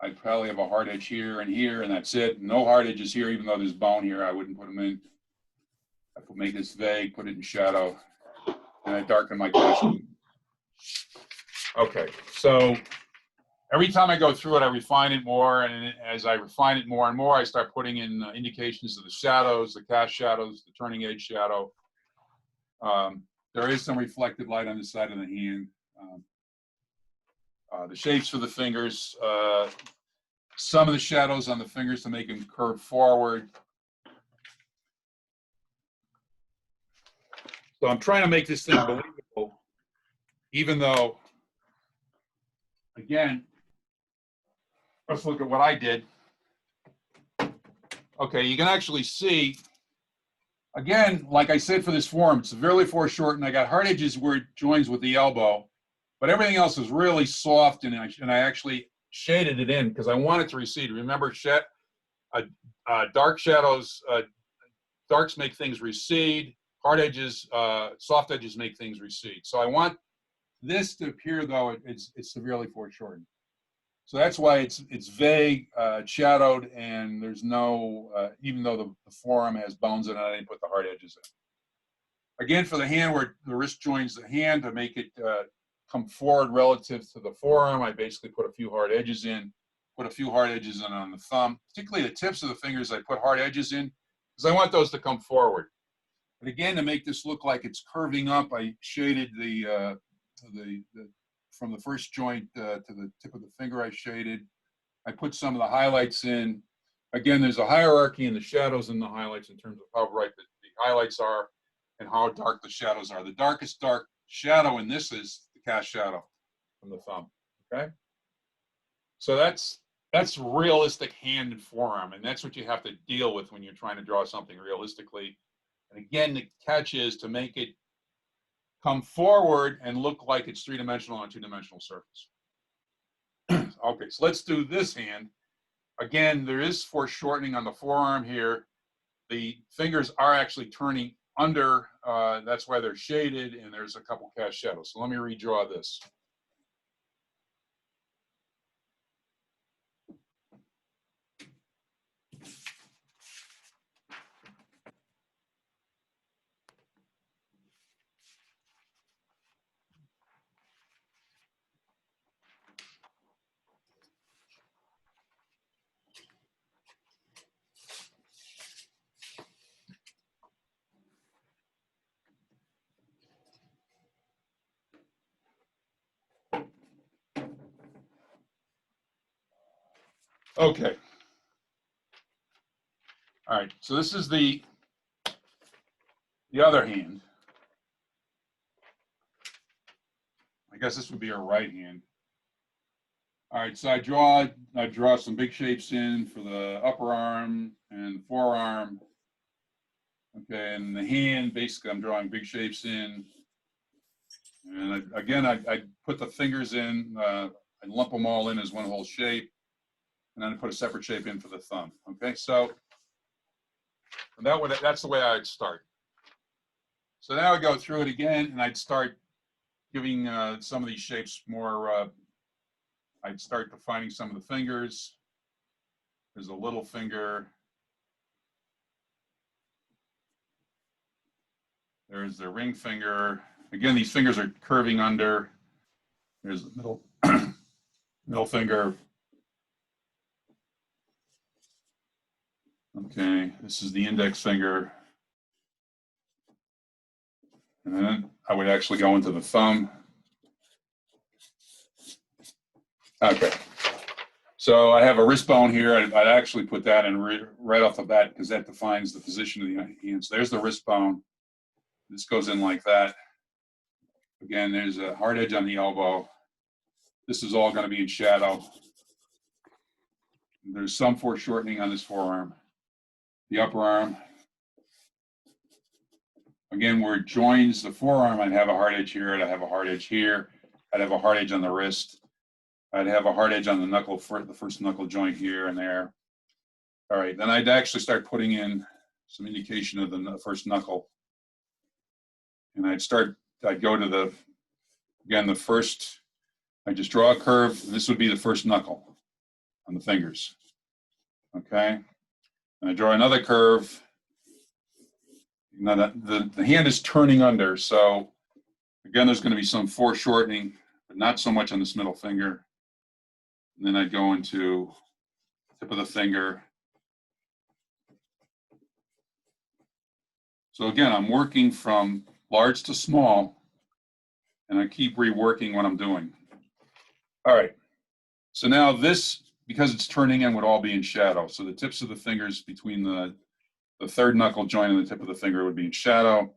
I'd probably have a hard edge here, and that's it. No hard edges here, even though there's bone here, I wouldn't put them in. I could make this vague, put it in shadow, and I darken my costume. Okay, so every time I go through it, I refine it more, and as I refine it more and more, I start putting in indications of the shadows, the cast shadows, the turning edge shadow. There is some reflected light on the side of the hand. The shapes for the fingers, some of the shadows on the fingers to make them curve forward. So I'm trying to make this thing believable, even though, again, let's look at what I did. Okay, you can actually see, again, like I said for this form, it's severely foreshortened. I got hard edges where it joins with the elbow, but everything else is really soft, and I actually shaded it in because I want it to recede. Remember, dark shadows, darks make things recede. Hard edges, soft edges make things recede. So I want this to appear, though it's severely foreshortened. So that's why it's vague, shadowed, and there's no, even though the forearm has bones in it, I didn't put the hard edges in. Again, for the hand where the wrist joins the hand, to make it come forward relative to the forearm, I basically put a few hard edges in, put a few hard edges in on the thumb, particularly the tips of the fingers. I put hard edges in because I want those to come forward. But again, to make this look like it's curving up, I shaded from the first joint to the tip of the finger, I shaded. I put some of the highlights in. Again, there's a hierarchy in the shadows and the highlights in terms of how bright the highlights are and how dark the shadows are. The darkest dark shadow in this is the cast shadow from the thumb, okay? So that's realistic hand and forearm, and that's what you have to deal with when you're trying to draw something realistically. And again, the catch is to make it come forward and look like it's three-dimensional on a two-dimensional surface. Okay, so let's do this hand. Again, there is foreshortening on the forearm here. The fingers are actually turning under. That's why they're shaded, and there's a couple cast shadows. So let me redraw this. Okay. All right, so this is the other hand. I guess this would be our right hand. All right, so I draw some big shapes in for the upper arm and the forearm. Okay, and the hand, basically I'm drawing big shapes in. And I put the fingers in, I lump them all in as one whole shape. And then I put a separate shape in for the thumb. Okay, so that's the way I'd start. So now I go through it again, and I'd start giving some of these shapes more, I'd start defining some of the fingers. There's a little finger. There's the ring finger. Again, these fingers are curving under. There's the middle finger. Okay, this is the index finger. And then I would actually go into the thumb. Okay. So I have a wrist bone here. I'd actually put that in right off the bat because that defines the position of the hand. So there's the wrist bone. This goes in like that. Again, there's a hard edge on the elbow. This is all going to be in shadow. There's some foreshortening on this forearm. The upper arm. Again, where it joins the forearm, I'd have a hard edge here. I'd have a hard edge here. I'd have a hard edge on the wrist. I'd have a hard edge on the knuckle, for the first knuckle joint here and there. All right, then I'd actually start putting in some indication of the first knuckle. And I'd go to the, again, the first, I just draw a curve. This would be the first knuckle on the fingers. Okay, and I draw another curve. Now the hand is turning under, so again, there's going to be some foreshortening, but not so much on this middle finger. And then I'd go into tip of the finger. So again, I'm working from large to small, and I keep reworking what I'm doing. All right, so now this, because it's turning in, would all be in shadow. So the tips of the fingers between the third knuckle joint and the tip of the finger would be in shadow.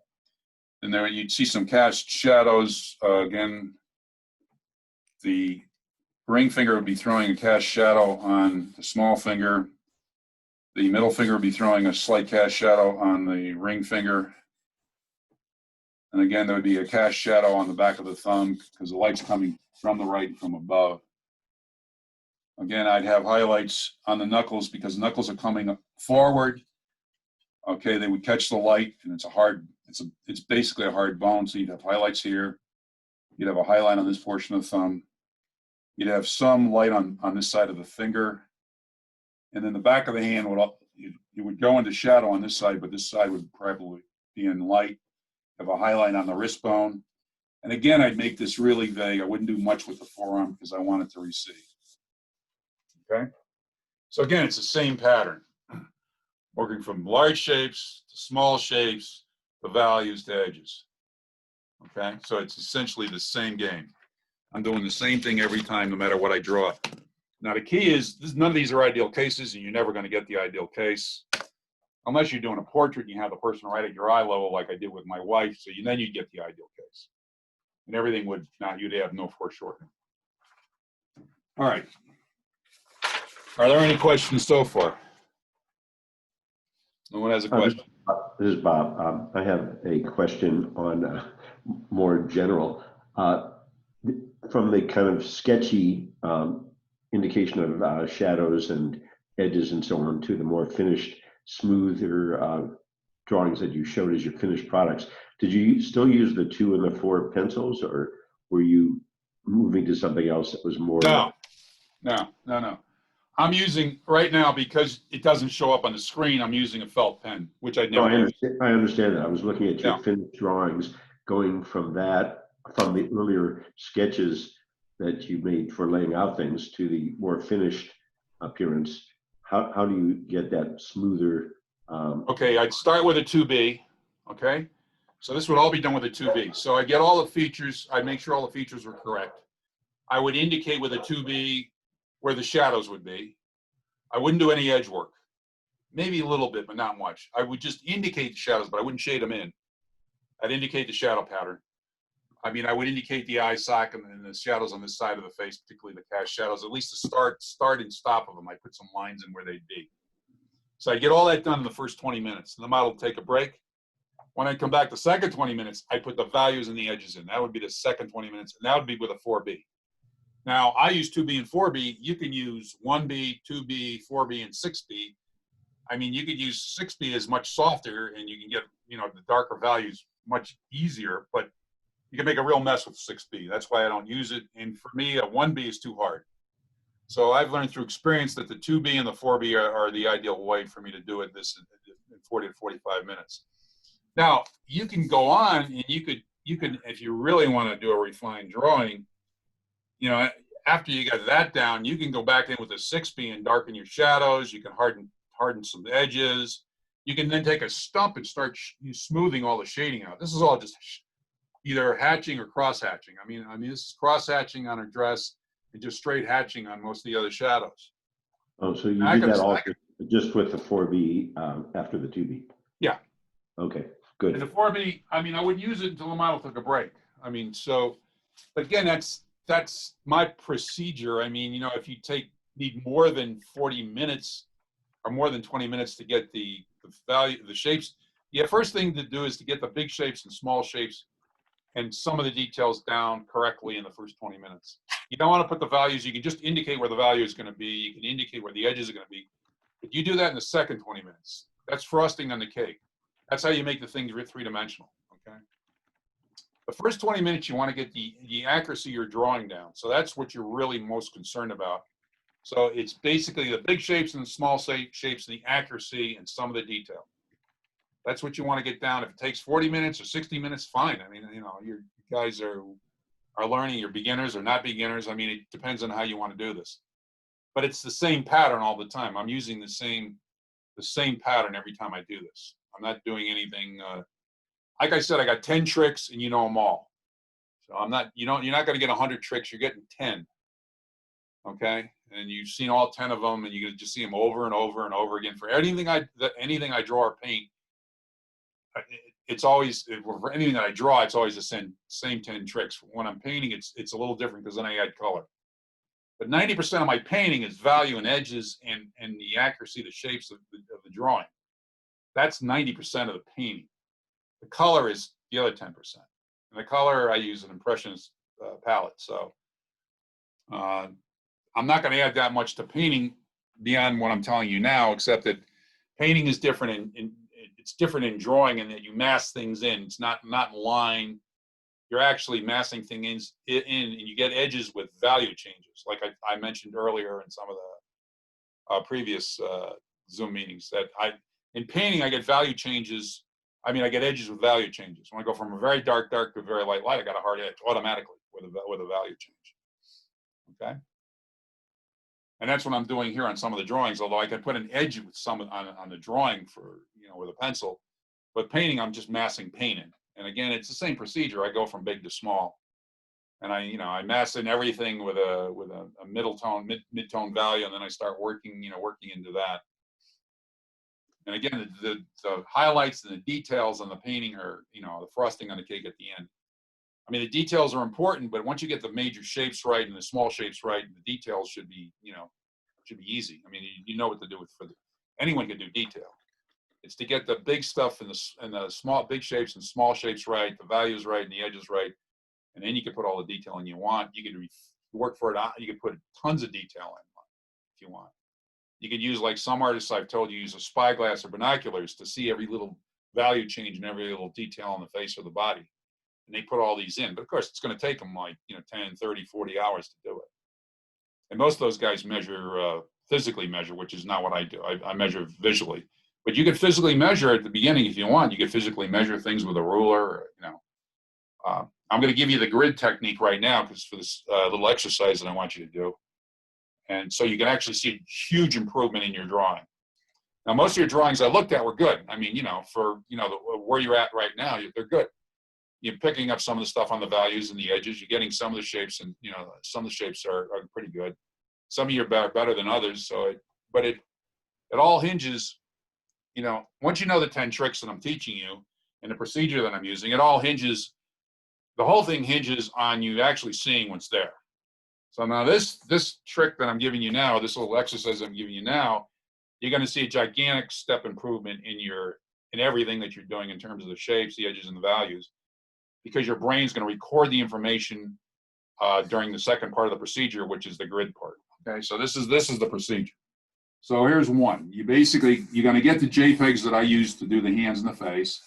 And there you'd see some cast shadows. Again, the ring finger would be throwing a cast shadow on the small finger. The middle finger would be throwing a slight cast shadow on the ring finger. And again, there would be a cast shadow on the back of the thumb because the light's coming from the right and from above. Again, I'd have highlights on the knuckles because the knuckles are coming forward. Okay, they would catch the light, and it's basically a hard bone. So you'd have highlights here. You'd have a highlight on this portion of the thumb. You'd have some light on this side of the finger. And then the back of the hand it would go into shadow on this side, but this side would probably be in light. Have a highlight on the wrist bone. And again, I'd make this really vague. I wouldn't do much with the forearm because I want it to recede. Okay? So again, it's the same pattern. Working from large shapes to small shapes, to values to edges. Okay, so it's essentially the same game. I'm doing the same thing every time, no matter what I draw. Now the key is, none of these are ideal cases, and you're never going to get the ideal case. Unless you're doing a portrait and you have the person right at your eye level, like I did with my wife, so then you'd get the ideal case. And everything would, now you'd have no foreshortening. All right. Are there any questions so far? No one has a question? This is Bob. I have a question on more general. From the kind of sketchy indication of shadows and edges and so on to the more finished, smoother drawings that you showed as your finished products, did you still use the 2 and the 4 pencils, or were you moving to something else that was more? No. I'm using, right now, because it doesn't show up on the screen, I'm using a felt pen, which I'd never used. I understand that. I was looking at your finished drawings, going from the earlier sketches that you made for laying out things to the more finished appearance. How do you get that smoother? Okay, I'd start with a 2B, okay? So this would all be done with a 2B. So I get all the features, I'd make sure all the features were correct. I would indicate with a 2B where the shadows would be. I wouldn't do any edge work. Maybe a little bit, but not much. I would just indicate the shadows, but I wouldn't shade them in. I'd indicate the shadow pattern. I mean, I would indicate the eye socket and the shadows on this side of the face, particularly the cast shadows, at least the start and stop of them. I put some lines in where they'd be. So I get all that done in the first 20 minutes. And the model would take a break. When I come back the second 20 minutes, I put the values and the edges in. That would be the second 20 minutes, and that would be with a 4B. Now, I use 2B and 4B. You can use 1B, 2B, 4B, and 6B. I mean, you could use 6B as much softer, and you can get, the darker values much easier, but you can make a real mess with 6B. That's why I don't use it. And for me, a 1B is too hard. So I've learned through experience that the 2B and the 4B are the ideal way for me to do it this in 40 to 45 minutes. Now, you can go on, and you can, if you really want to do a refined drawing, after you got that down, you can go back in with a 6B and darken your shadows. You can harden harden some edges. You can then take a stump and start smoothing all the shading out. This is all just either hatching or cross hatching. I mean, this is cross hatching on her dress and just straight hatching on most of the other shadows. Oh, so you I did can- that I also can- just with the 4B after the 2B? Yeah. Okay, And the good. 4B, I mean, I would use it until the model took a break. I mean, so, but again, that's my procedure. I mean, you know, if you need more than 40 minutes or more than 20 minutes to get the value, the shapes, yeah, first thing to do is to get the big shapes and small shapes and some of the details down correctly in the first 20 minutes. You don't want to put the values, you can just indicate where the value is going to be. You can indicate where the edges are going to be. But you do that in the second 20 minutes. That's frosting on the cake. That's how you make the things three-dimensional, okay? The first 20 minutes, you want to get the accuracy you're drawing down. So that's what you're really most concerned about. So it's basically the big shapes and the small shapes, the accuracy and some of the detail. That's what you want to get down. If it takes 40 minutes or 60 minutes, fine. I mean, you know, you guys are learning, you're beginners or not beginners. I mean, it depends on how you want to do this. But it's the same pattern all the time. I'm using the same pattern every time I do this. I'm not doing anything, like I said, I got 10 tricks and you know them all. So you're not going to get 100 tricks, you're getting 10. Okay? And you've seen all 10 of them and you're going to just see them over and over and over again. For anything I draw or paint, it's always, for anything that I draw, it's always the same 10 tricks. When I'm painting, it's a little different because then I add color. But 90% of my painting is value and edges and the accuracy, the shapes of the drawing. That's 90% of the painting. The color is the other 10%. And the color, I use an Impressionist palette. So I'm not going to add that much to painting beyond what I'm telling you now, except that painting is different it's different in drawing in that you mass things in. It's not in line. You're actually massing things in and you get edges with value changes. Like I mentioned earlier in some of the previous Zoom meetings that in painting, I get value changes. I mean, I get edges with value changes. When I go from a very dark to a very light, I got a hard edge automatically with a value change. Okay. And that's what I'm doing here on some of the drawings, although I can put an edge with some on the drawing for, you know, with a pencil. But painting, I'm just massing paint in. And again, it's the same procedure. I go from big to small. And I mass in everything with a middle tone, mid-tone value, and then I start working into that. And again, the highlights and the details on the painting are, you know, the frosting on the cake at the end. I mean, the details are important, but once you get the major shapes right and the small shapes right, the details should be easy. I mean, you know what to do anyone can do detail. It's to get the big stuff and the small, big shapes and small shapes right, the values right, and the edges right, and then you can put all the detail in you want. You can work for it out. You can put tons of detail in if you want. You could use, like some artists I've told you, use a spyglass or binoculars to see every little value change and every little detail on the face or the body. And they put all these in. But of course, it's going to take them 10, 30, 40 hours to do it. And most of those guys physically measure, which is not what I do. I measure visually. But you could physically measure at the beginning if you want. You could physically measure things with a ruler. I'm going to give you the grid technique right now because for this little exercise that I want you to do. And so you can actually see a huge improvement in your drawing. Now, most of your drawings I looked at were good. I mean, where you're at right now, they're good. You're picking up some of the stuff on the values and the edges. You're getting some of the shapes, and some of the shapes are pretty good. Some of you are better than others. But it all hinges. Once you know the 10 tricks that I'm teaching you and the procedure that I'm using, it all hinges. The whole thing hinges on you actually seeing what's there. So now this trick that I'm giving you now, this little exercise I'm giving you now, you're going to see a gigantic step improvement in everything that you're doing in terms of the shapes, the edges, and the values, because your brain's going to record the information during the second part of the procedure, which is the grid part. Okay, so this is the procedure. So here's one. You're going to get the JPEGs that I use to do the hands and the face.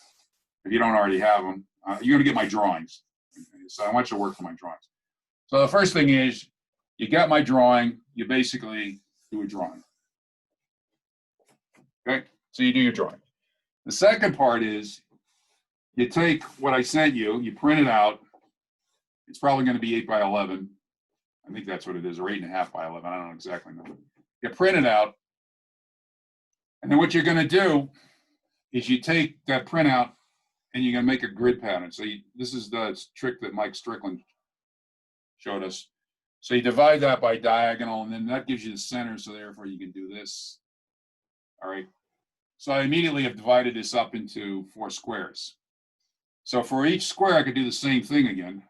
If you don't already have them, you're going to get my drawings. Okay, so I want you to work for my drawings. So the first thing is, you got my drawing, you basically do a drawing. Okay, so you do your drawing. The second part is, you take what I sent you, you print it out. It's probably going to be 8 by 11. I think that's what it is, or 8.5 by 11. I don't know exactly. You print it out. And then what you're going to do is you take that printout and you're going to make a grid pattern. So this is the trick that Mike Strickland showed us. So you divide that by diagonal, and then that gives you the center. So therefore you can do this. All right. So I immediately have divided this up into 4 squares. So for each square, I could do the same thing again.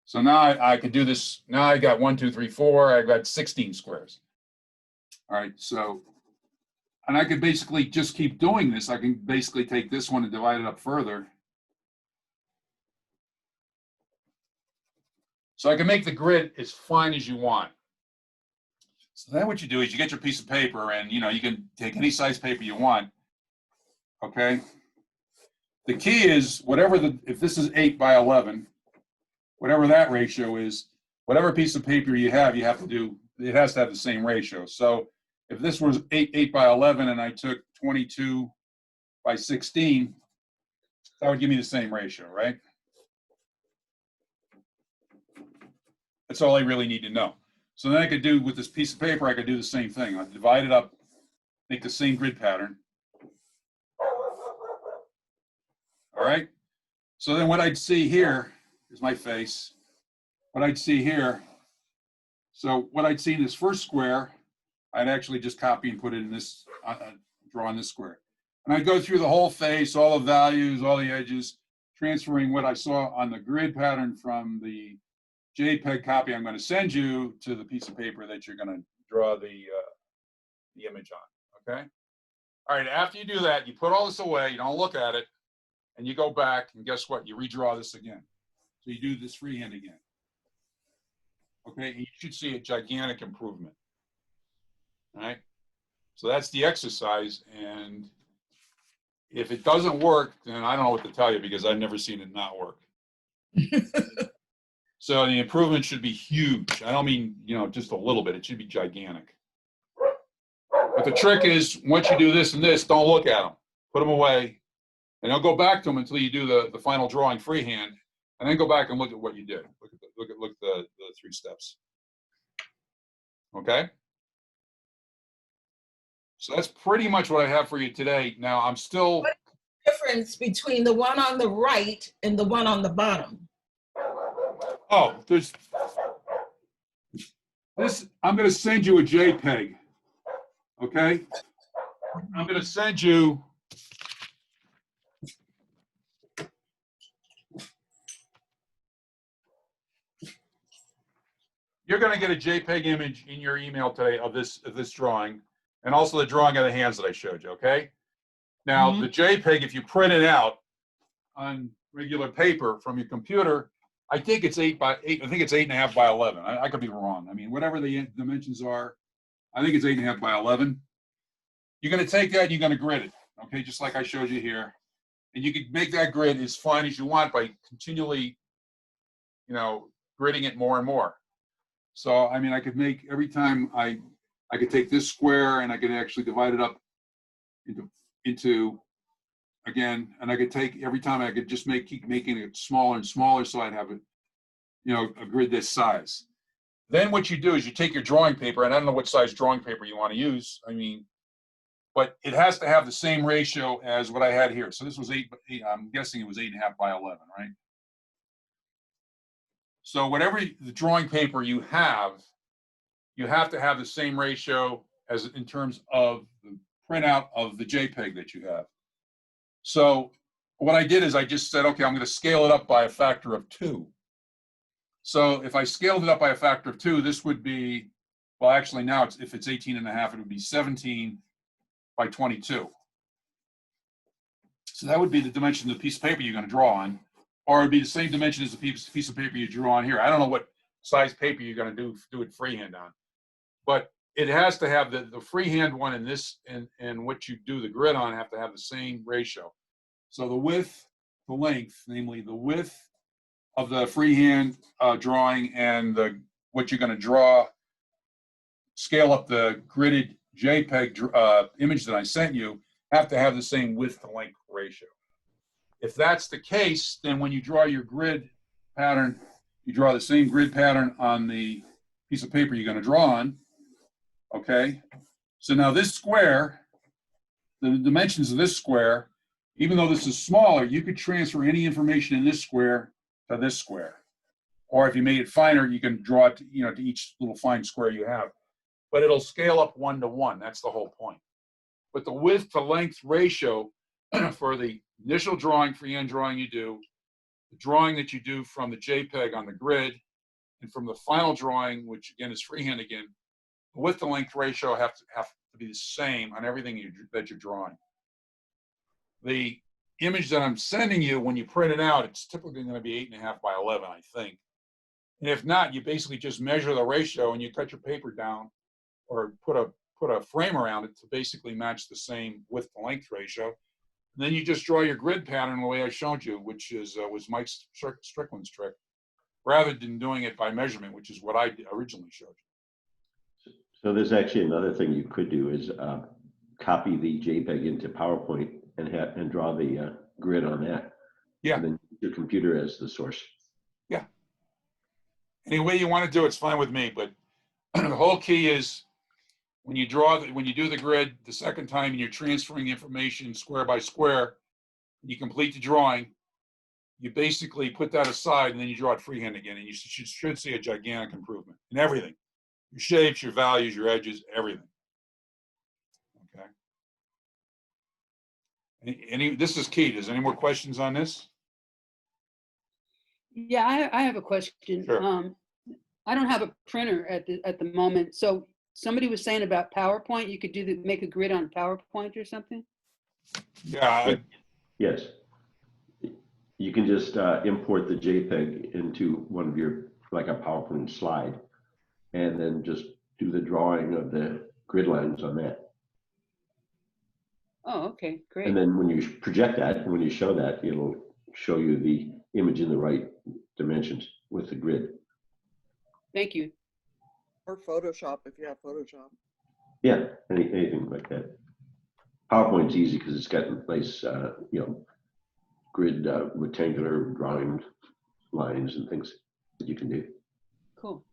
So now I could do this. Now I got 1, 2, 3, 4. I got 16 squares. All right. So, and I could basically just keep doing this. I can basically take this one and divide it up further. So I can make the grid as fine as you want. So then what you do is you get your piece of paper, and you can take any size paper you want. Okay. The key is if this is 8 by 11, whatever that ratio is, whatever piece of paper you have to do, it has to have the same ratio. So if this was 8 by 11 and I took 22 by 16, that would give me the same ratio, right? That's all I really need to know. So then I could do with this piece of paper, I could do the same thing. I'd divide it up, make the same grid pattern. All right. So then what I'd see here is my face. What I'd see here. So what I'd see in this first square, I'd actually just copy and put it in this, draw in this square. And I'd go through the whole face, all the values, all the edges, transferring what I saw on the grid pattern from the JPEG copy I'm going to send you to the piece of paper that you're going to draw the image on, okay? All right, after you do that, you put all this away, you don't look at it, and you go back, and guess what? You redraw this again. So you do this freehand again. Okay, and you should see a gigantic improvement. All right, so that's the exercise, and if it doesn't work, then I don't know what to tell you because I've never seen it not work. So the improvement should be huge. I don't mean, just a little bit. It should be gigantic. But the trick is, once you do this and this, don't look at them. Put them away, and don't go back to them until you do the final drawing freehand, and then go back and look at what you did. Look at the 3 steps. Okay. So that's pretty much what I have for you today. Now I'm still. What's the difference between the one on the right and the one on the bottom? Oh, there's this. I'm going to send you a JPEG. Okay. I'm going to send you. You're going to get a JPEG image in your email today of this drawing, and also the drawing of the hands that I showed you. Okay. Now the JPEG, if you print it out on regular paper from your computer, I think it's 8 by 8. I think it's 8.5 by 11. I could be wrong. I mean, whatever the dimensions are, I think it's 8.5 by 11. You're going to take that and you're going to grid it. Okay, just like I showed you here, and you can make that grid as fine as you want by continually, gridding it more and more. So, I mean, I could make every time I could take this square and I could actually divide it up into again, and I could take every time I could just keep making it smaller and smaller, so I'd have a grid this size. Then what you do is you take your drawing paper, and I don't know what size drawing paper you want to use. I mean, but it has to have the same ratio as what I had here. So this was 8. I'm guessing it was 8.5 by 11, right? So whatever the drawing paper you have to have the same ratio as in terms of the printout of the JPEG that you have. So what I did is I just said, okay, I'm going to scale it up by a factor of 2. So if I scaled it up by a factor of 2, this would be, well, actually now if it's 18.5, it would be 17 by 22. So that would be the dimension of the piece of paper you're going to draw on, or it'd be the same dimension as the piece of paper you drew on here. I don't know what size paper you're going to do it freehand on, but it has to have the freehand one and this and what you do the grid on have to have the same ratio. So the width, the length, namely the width of the freehand drawing and what you're going to draw, scale up the gridded JPEG image that I sent you, have to have the same width to length ratio. If that's the case, then when you draw your grid pattern, you draw the same grid pattern on the piece of paper you're going to draw on. Okay. So now this square, the dimensions of this square, even though this is smaller, you could transfer any information in this square to this square. Or if you made it finer, you can draw it, to each little fine square you have. But it'll scale up 1 to 1. That's the whole point. But the width to length ratio for the initial drawing, freehand drawing you do, the drawing that you do from the JPEG on the grid, and from the final drawing, which again is freehand again, the width to length ratio have to be the same on everything that you're drawing. The image that I'm sending you, when you print it out, it's typically going to be 8.5 by 11, I think. And if not, you basically just measure the ratio and you cut your paper down or put a frame around it to basically match the same width to length ratio. And then you just draw your grid pattern the way I showed you, which was Mike Strickland's trick, rather than doing it by measurement, which is what I originally showed you. So there's actually another thing you could do is copy the JPEG into PowerPoint and draw the grid on that. Yeah. And then use your computer as the source. Yeah. Any way you want to do it's fine with me, but the whole key is when you do the grid the second time and you're transferring information square by square, you complete the drawing, you basically put that aside and then you draw it freehand again, and you should see a gigantic improvement in everything. Your shapes, your values, your edges, everything. Okay. This is key. Does any more questions on this? Yeah, I have a question. Sure. I don't have a printer at the moment. So somebody was saying about PowerPoint, you could make a grid on PowerPoint or something? Yeah. Yes. You can just import the JPEG into one of your, like a PowerPoint slide, and then just do the drawing of the grid lines on that. Oh, okay, great. And then when you project that, when you show that, it'll show you the image in the right dimensions with the grid. Thank you. Or Photoshop if you have Photoshop. Yeah, anything like that. PowerPoint's easy because it's got nice, grid rectangular drawing lines and things that you can do. Cool.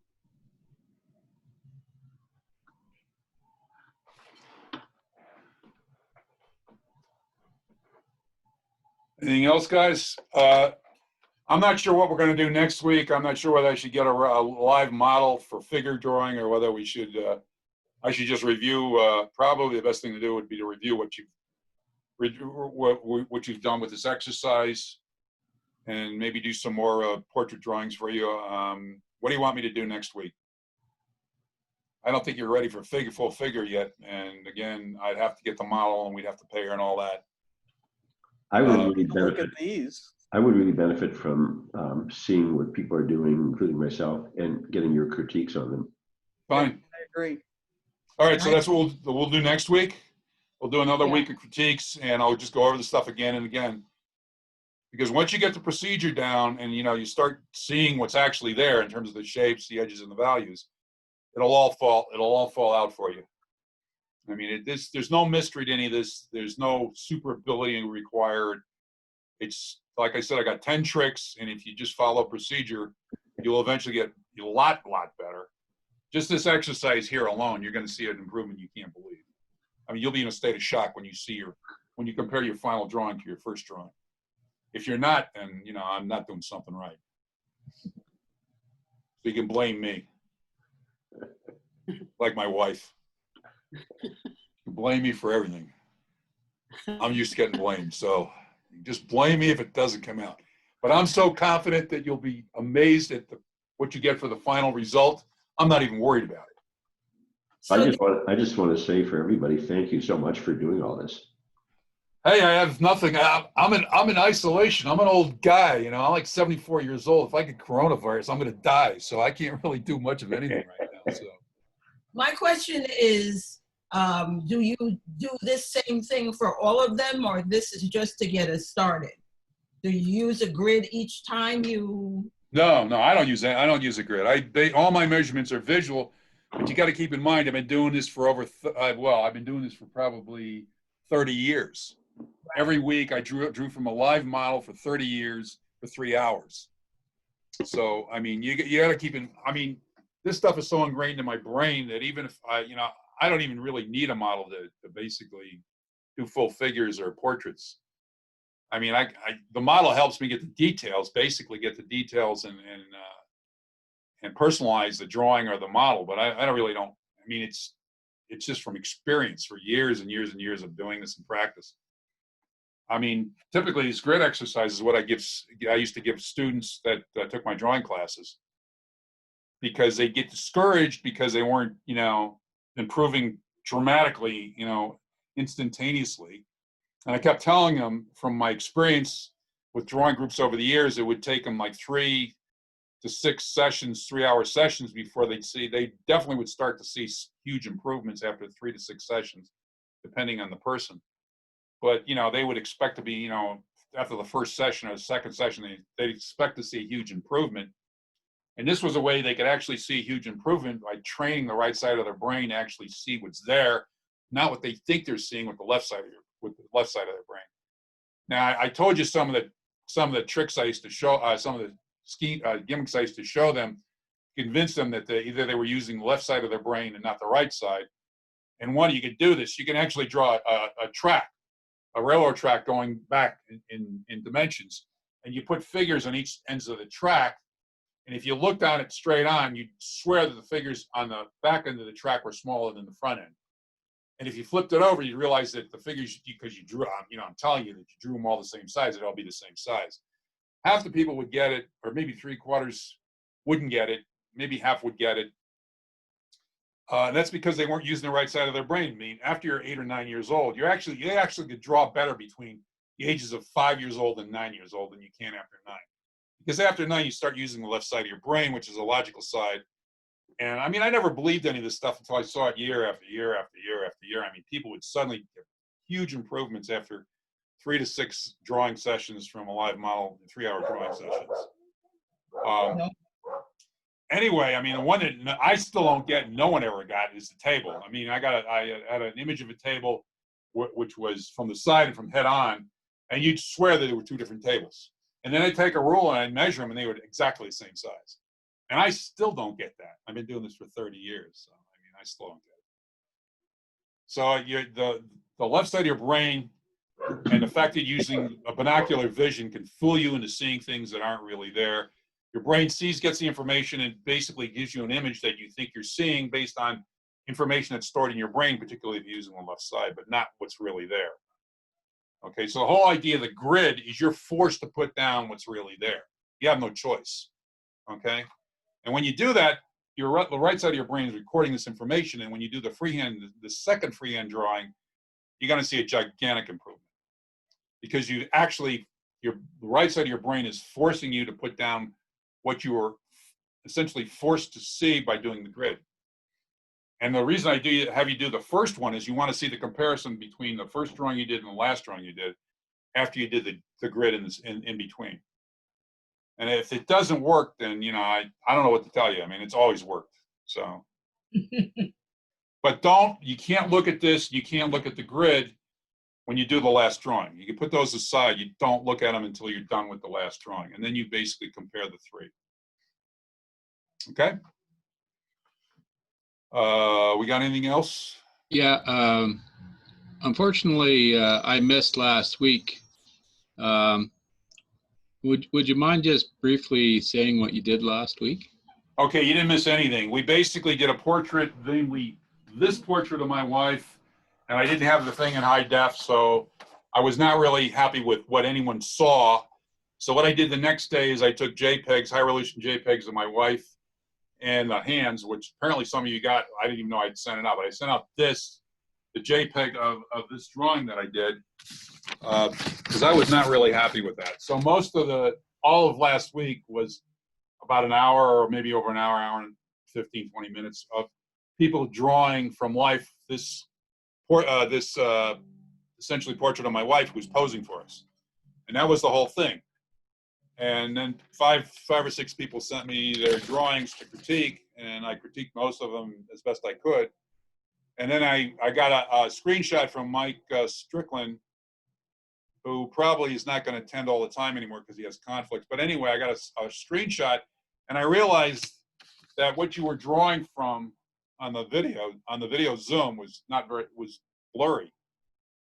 Anything else, guys? I'm not sure what we're going to do next week. I'm not sure whether I should get a live model for figure drawing or whether I should just review. Probably the best thing to do would be to review what you've done with this exercise, and maybe do some more portrait drawings for you. What do you want me to do next week? I don't think you're ready for full figure yet. And again, I'd have to get the model and we'd have to pay her and all that. I would really Look benefit. at these. I would really benefit from seeing what people are doing, including myself, and getting your critiques on them. Fine. I agree. All right, so that's what we'll do next week. We'll do another Yeah. week of critiques, and I'll just go over the stuff again and again. Because once you get the procedure down and you start seeing what's actually there in terms of the shapes, the edges, and the values, it'll all fall out for you. I mean, there's no mystery to any of this. There's no super ability required. It's like I said, I got 10 tricks, and if you just follow procedure, you'll eventually get a lot better. Just this exercise here alone, you're going to see an improvement you can't believe. I mean, you'll be in a state of shock when you compare your final drawing to your first drawing. If you're not, then I'm not doing something right. So you can blame me, like my wife. You can blame me for everything. I'm used to getting blamed, so just blame me if it doesn't come out. But I'm so confident that you'll be amazed at what you get for the final result. I'm not even worried about it. I just want to say for everybody, thank you so much for doing all this. Hey, I have nothing. I'm in isolation. I'm an old guy. I'm like 74 years old. If I get coronavirus, I'm going to die. So I can't really do much of anything right now. So My question is, do you do this same thing for all of them, or this is just to get us started? Do you use a grid each time you? No, I don't use that. I don't use a grid. All my measurements are visual, but you got to keep in mind I've been doing this for I've been doing this for probably 30 years. Every week I drew from a live model for 30 years for 3 hours. So I mean, you got to keep in. I mean, this stuff is so ingrained in my brain that even if I don't even really need a model to basically do full figures or portraits. I mean, the model helps me get the details, basically get the details and personalize the drawing or the model. But I don't. I mean, it's just from experience for years and years and years of doing this in practice. I mean, typically these grid exercises, what I used to give students that took my drawing classes, because they get discouraged because they weren't, improving dramatically, instantaneously. And I kept telling them from my experience with drawing groups over the years, it would take them like 3 to 6 sessions, 3-hour sessions before they definitely would start to see huge improvements after 3 to 6 sessions, depending on the person. But, they would expect to be, after the first session or the second session, they'd expect to see a huge improvement. And this was a way they could actually see a huge improvement by training the right side of their brain to actually see what's there, not what they think they're seeing with the left side of their brain. Now, I told you some of the tricks I used to show, some of the gimmicks I used to show them, convince them that either they were using the left side of their brain and not the right side. And one, you could do this. You can actually draw a railroad track going back in dimensions, and you put figures on each ends of the track. And if you looked on it straight on, you'd swear that the figures on the back end of the track were smaller than the front end. And if you flipped it over, you'd realize that the figures, because you drew, I'm telling you that you drew them all the same size, it'd all be the same size. Half the people would get it, or maybe 3/4 wouldn't get it. Maybe half would get it. And that's because they weren't using the right side of their brain. I mean, after you're 8 or 9 years old, you actually could draw better between the ages of 5 years old and 9 years old than you can after 9. Because after 9, you start using the left side of your brain, which is the logical side. And I mean, I never believed any of this stuff until I saw it year after year after year after year. I mean, people would suddenly get huge improvements after 3 to 6 drawing sessions from a live model, 3-hour drawing sessions. Anyway, I mean, the one that I still don't get, no one ever got, is the table. I mean, I had an image of a table which was from the side and from head on, and you'd swear that there were 2 different tables. And then I'd take a ruler and I'd measure them, and they were exactly the same size. And I still don't get that. I've been doing this for 30 years, so I mean, I still don't get it. So the left side of your brain and the fact that using a binocular vision can fool you into seeing things that aren't really there. Your brain gets the information, and basically gives you an image that you think you're seeing based on information that's stored in your brain, particularly if you're using the left side, but not what's really there. Okay, so the whole idea of the grid is you're forced to put down what's really there. You have no choice. Okay, and when you do that, the right side of your brain is recording this information, and when you do the second freehand drawing, you're going to see a gigantic improvement, because the right side of your brain is forcing you to put down what you were essentially forced to see by doing the grid. And the reason I have you do the first one is you want to see the comparison between the first drawing you did and the last drawing you did after you did the grid in between. And if it doesn't work, then, I don't know what to tell you. I mean, it's always worked. So, but you can't look at this. You can't look at the grid when you do the last drawing. You can put those aside. You don't look at them until you're done with the last drawing. And then you basically compare the 3. Okay? We got anything else? Yeah. Unfortunately, I missed last week. Would you mind just briefly saying what you did last week? Okay, you didn't miss anything. We basically did a portrait, this portrait of my wife, and I didn't have the thing in high def, so I was not really happy with what anyone saw. So what I did the next day is I took JPEGs, high resolution JPEGs of my wife and the hands, which apparently some of you got. I didn't even know I'd sent it out, but I sent out the JPEG of this drawing that I did, because I was not really happy with that. So all of last week was about an hour, or maybe over an hour and 15, 20 minutes of people drawing from life this essentially portrait of my wife who's posing for us. And that was the whole thing. And then five or six people sent me their drawings to critique, and I critiqued most of them as best I could. And then I got a screenshot from Mike Strickland, who probably is not going to attend all the time anymore because he has conflicts. But anyway, I got a screenshot, and I realized that what you were drawing from on the video Zoom was was blurry.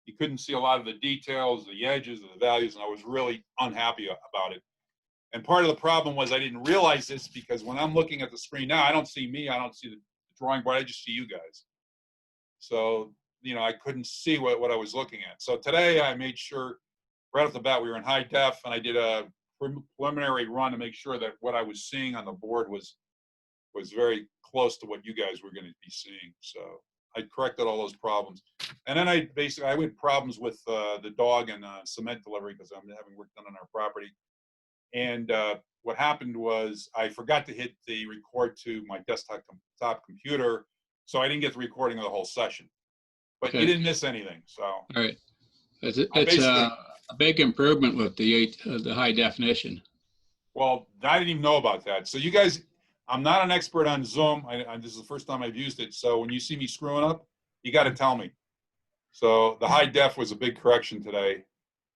You couldn't see a lot of the details, the edges, and the values, and I was really unhappy about it. And part of the problem was I didn't realize this because when I'm looking at the screen now, I don't see me, I don't see the drawing board, I just see you guys. So, I couldn't see what I was looking at. So today I made sure right off the bat we were in high def, and I did a preliminary run to make sure that what I was seeing on the board was very close to what you guys were going to be seeing. So I corrected all those problems. And then I had problems with the dog and cement delivery because I'm having work done on our property. And what happened was I forgot to hit the record to my desktop computer, so I didn't get the recording of the whole session. But Okay. you didn't miss anything, so. All right. It's a big improvement with the high definition. Well, I didn't even know about that. So you guys, I'm not an expert on Zoom. This is the first time I've used it. So when you see me screwing up, you got to tell me. So the high def was a big correction today.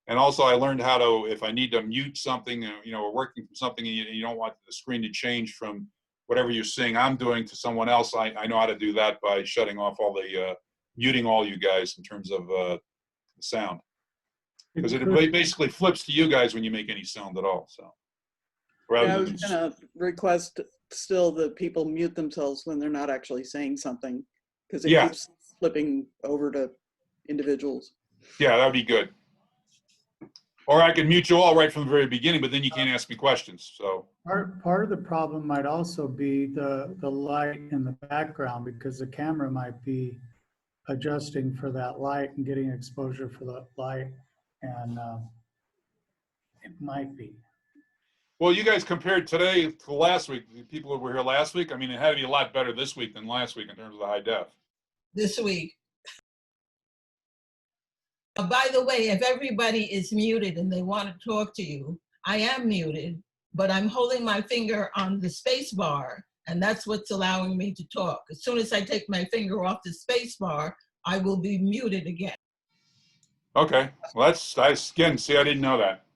And also I learned how to, if I need to mute something, we're working from something and you don't want the screen to change from whatever you're seeing I'm doing to someone else. I know how to do that by shutting off all the, muting all you guys in terms of the sound. Because it basically flips to you guys when you make any sound at all. So Yeah, I was gonna request still that people mute themselves when they're not actually saying something, because it keeps flipping over to individuals. Yeah, that would be good. Or I can mute you all right from the very beginning, but then you can't ask me questions. So Part of the problem might also be the light in the background, because the camera might be adjusting for that light and getting exposure for the light, and it might be. well, you guys compared today to last week, the people who were here last week, I mean, it had to be a lot better this week than last week in terms of the high def. This week. By the way, if everybody is muted and they want to talk to you, I am muted, but I'm holding my finger on the space bar, and that's what's allowing me to talk. As soon as I take my finger off the space bar, I will be muted again. Okay, well, again, see, I didn't know that.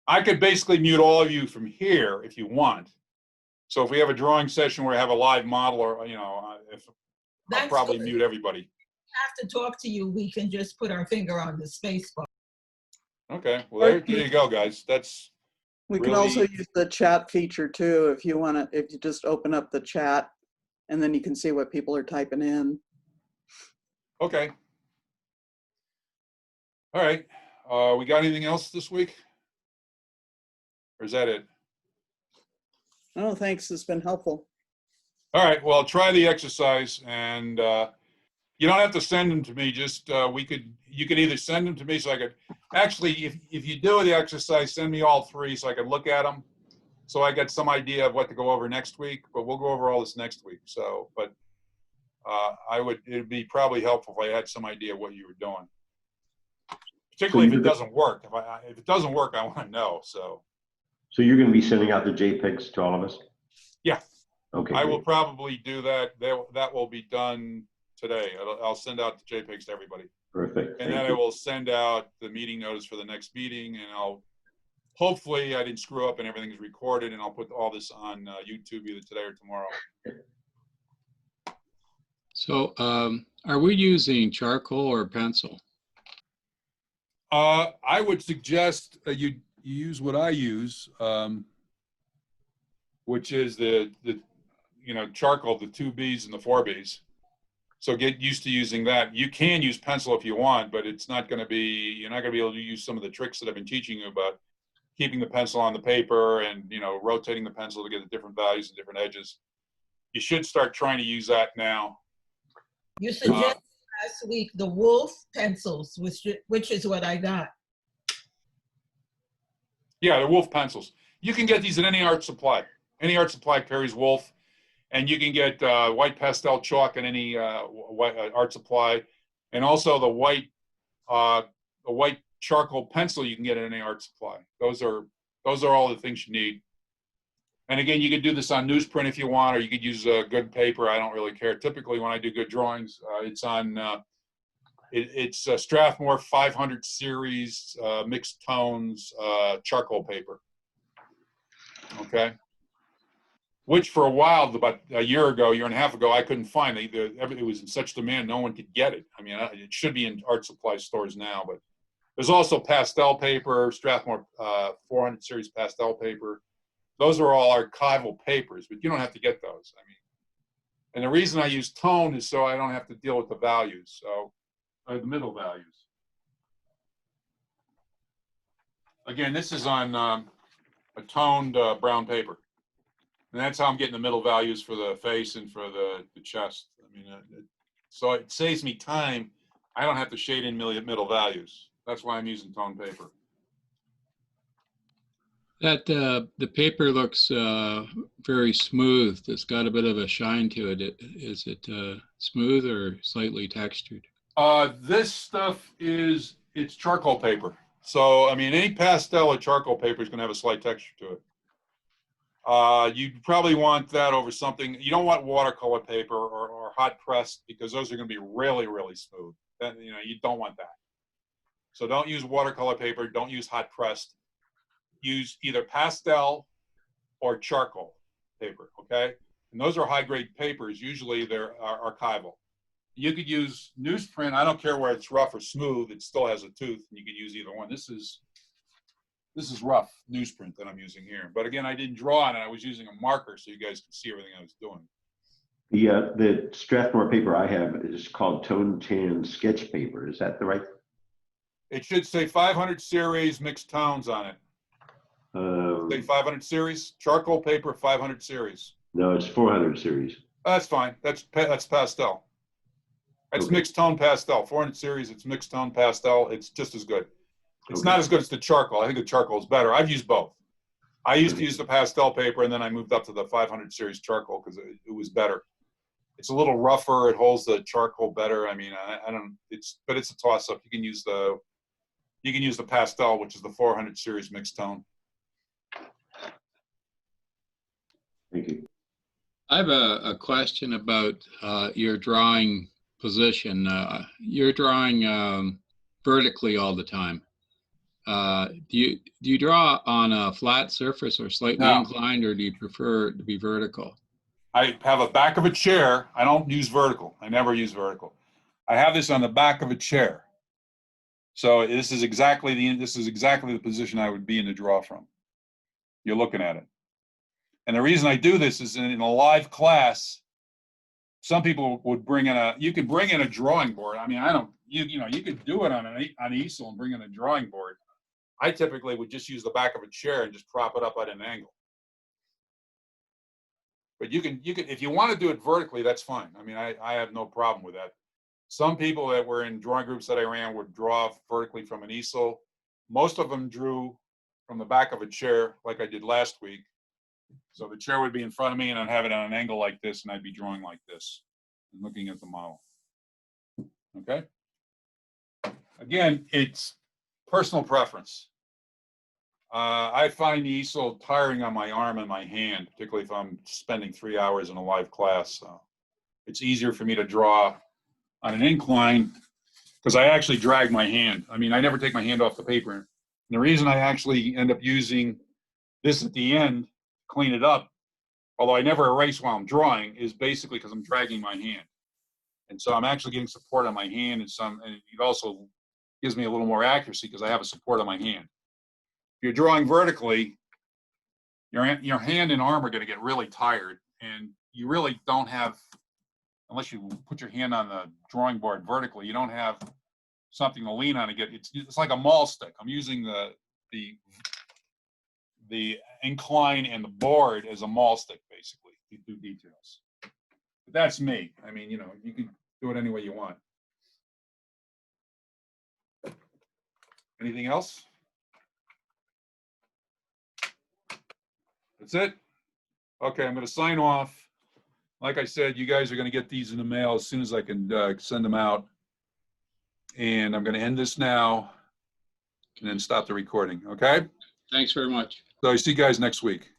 I could basically mute all of you from here if you want. So if we have a drawing session where I have a live model, or, I'll probably mute everybody. Have to talk to you, we can just put our finger on the space bar. Okay, well, there you go, guys. We can also use the chat feature too, if you want to, if you just open up the chat and then you can see what people are typing in. Okay. All right. We got anything else this week? Or is that it? Oh, thanks. It's been helpful. All right. Well, try the exercise, and you don't have to send them to me. Just you could either send them to me so I could actually, if you do the exercise, send me all three so I could look at them, so I get some idea of what to go over next week. But we'll go over all this next week. So, but it'd be probably helpful if I had some idea what you were doing, particularly if it doesn't work. If it doesn't work, I want to know. So you're going to be sending out the JPEGs to all of us? Yeah. Okay. I will probably do that. That will be done today. I'll send out the JPEGs to everybody. Perfect. And then I will send out the meeting notice for the next meeting, and hopefully I didn't screw up and everything's recorded, and I'll put all this on YouTube either today or tomorrow. So are we using charcoal or pencil? I would suggest you use what I use, which is the charcoal, the 2Bs and the 4Bs. So get used to using that. You can use pencil if you want, but it's not going to be, you're not going to be able to use some of the tricks that I've been teaching you about keeping the pencil on the paper and, rotating the pencil to get the different values and different edges. You should start trying to use that now. You suggested last week the Wolf pencils, which is what I got. Yeah, the Wolf pencils. You can get these at any art supply. Any art supply carries Wolf. And you can get white pastel chalk in any art supply, and also the white charcoal pencil you can get in any art supply. Those are all the things you need. And again, you could do this on newsprint if you want, or you could use good paper. I don't really care. Typically, when I do good drawings, it's on it's Strathmore 500 series mixed tones charcoal paper. Okay. which for a while, about a year and a half ago, I couldn't find. It was in such demand, no one could get it. I mean, it should be in art supply stores now, but there's also pastel paper, Strathmore 400 series pastel paper. Those are all archival papers, but you don't have to get those. I mean, and the reason I use tone is so I don't have to deal with the values, so the middle values. Again, this is on a toned brown paper. And that's how I'm getting the middle values for the face and for the chest. I mean, so it saves me time. I don't have to shade in middle values. That's why I'm using tone paper. That the paper looks very smooth. It's got a bit of a shine to it. Is it smooth or slightly textured? This stuff it's charcoal paper. So, I mean, any pastel or charcoal paper is going to have a slight texture to it. You probably want that over something. You don't want watercolor paper or hot pressed, because those are going to be really, really smooth. Then, you know, you don't want that. So don't use watercolor paper. Don't use hot pressed. Use either pastel or charcoal paper, okay? And those are high grade papers. Usually they're archival. You could use newsprint. I don't care where it's rough or smooth. It still has a tooth, and you could use either one. This is rough newsprint that I'm using here. But again, I didn't draw on it. I was using a marker so you guys could see everything I was doing. The Strathmore paper I have is called Tone Tan Sketch Paper. Is that the right? It should say 500 series mixed tones on it. Say 500 series, charcoal paper, 500 series. No, it's 400 series. That's fine. That's pastel. That's Okay. mixed tone pastel. 400 series, it's mixed tone pastel. It's just as good. It's Okay. not as good as the charcoal. I think the charcoal is better. I've used both. I used to use the pastel paper, and then I moved up to the 500 series charcoal because it was better. It's a little rougher. It holds the charcoal better. I mean, I don't. But it's a toss up. You can use the pastel, which is the 400 series mixed tone. Thank you. I have a question about your drawing position. You're drawing vertically all the time. Do you draw on a flat surface or slightly inclined, or do you prefer to be vertical? I have a back of a chair. I don't use vertical. I never use vertical. I have this on the back of a chair. So this is exactly the position I would be in to draw from. You're looking at it. And the reason I do this is in a live class, some people would you could bring in a drawing board. I mean, you could do it on an easel and bring in a drawing board. I typically would just use the back of a chair and just prop it up at an angle. But you can, if you want to do it vertically, that's fine. I mean, I have no problem with that. Some people that were in drawing groups that I ran would draw vertically from an easel. Most of them drew from the back of a chair like I did last week. So the chair would be in front of me and I'd have it on an angle like this, and I'd be drawing like this and looking at the model. Okay? Again, it's personal preference. I find the easel tiring on my arm and my hand, particularly if I'm spending 3 hours in a live class. So it's easier for me to draw on an incline because I actually drag my hand. I mean, I never take my hand off the paper. And the reason I actually end up using this at the end, clean it up, although I never erase while I'm drawing, is basically because I'm dragging my hand. And so I'm actually getting support on my hand, and it also gives me a little more accuracy because I have a support on my hand. If you're drawing vertically, your hand and arm are going to get really tired, and you really don't have, unless you put your hand on the drawing board vertically, you don't have something to lean on to get. It's like a maul stick. I'm using the incline and the board as a maul stick, basically, to do details. But that's me. I mean, you can do it any way you want. Anything else? That's it? Okay, I'm going to sign off. Like I said, you guys are going to get these in the mail as soon as I can send them out. And I'm going to end this now and then stop the recording, okay? Thanks very much. So I see you guys next week.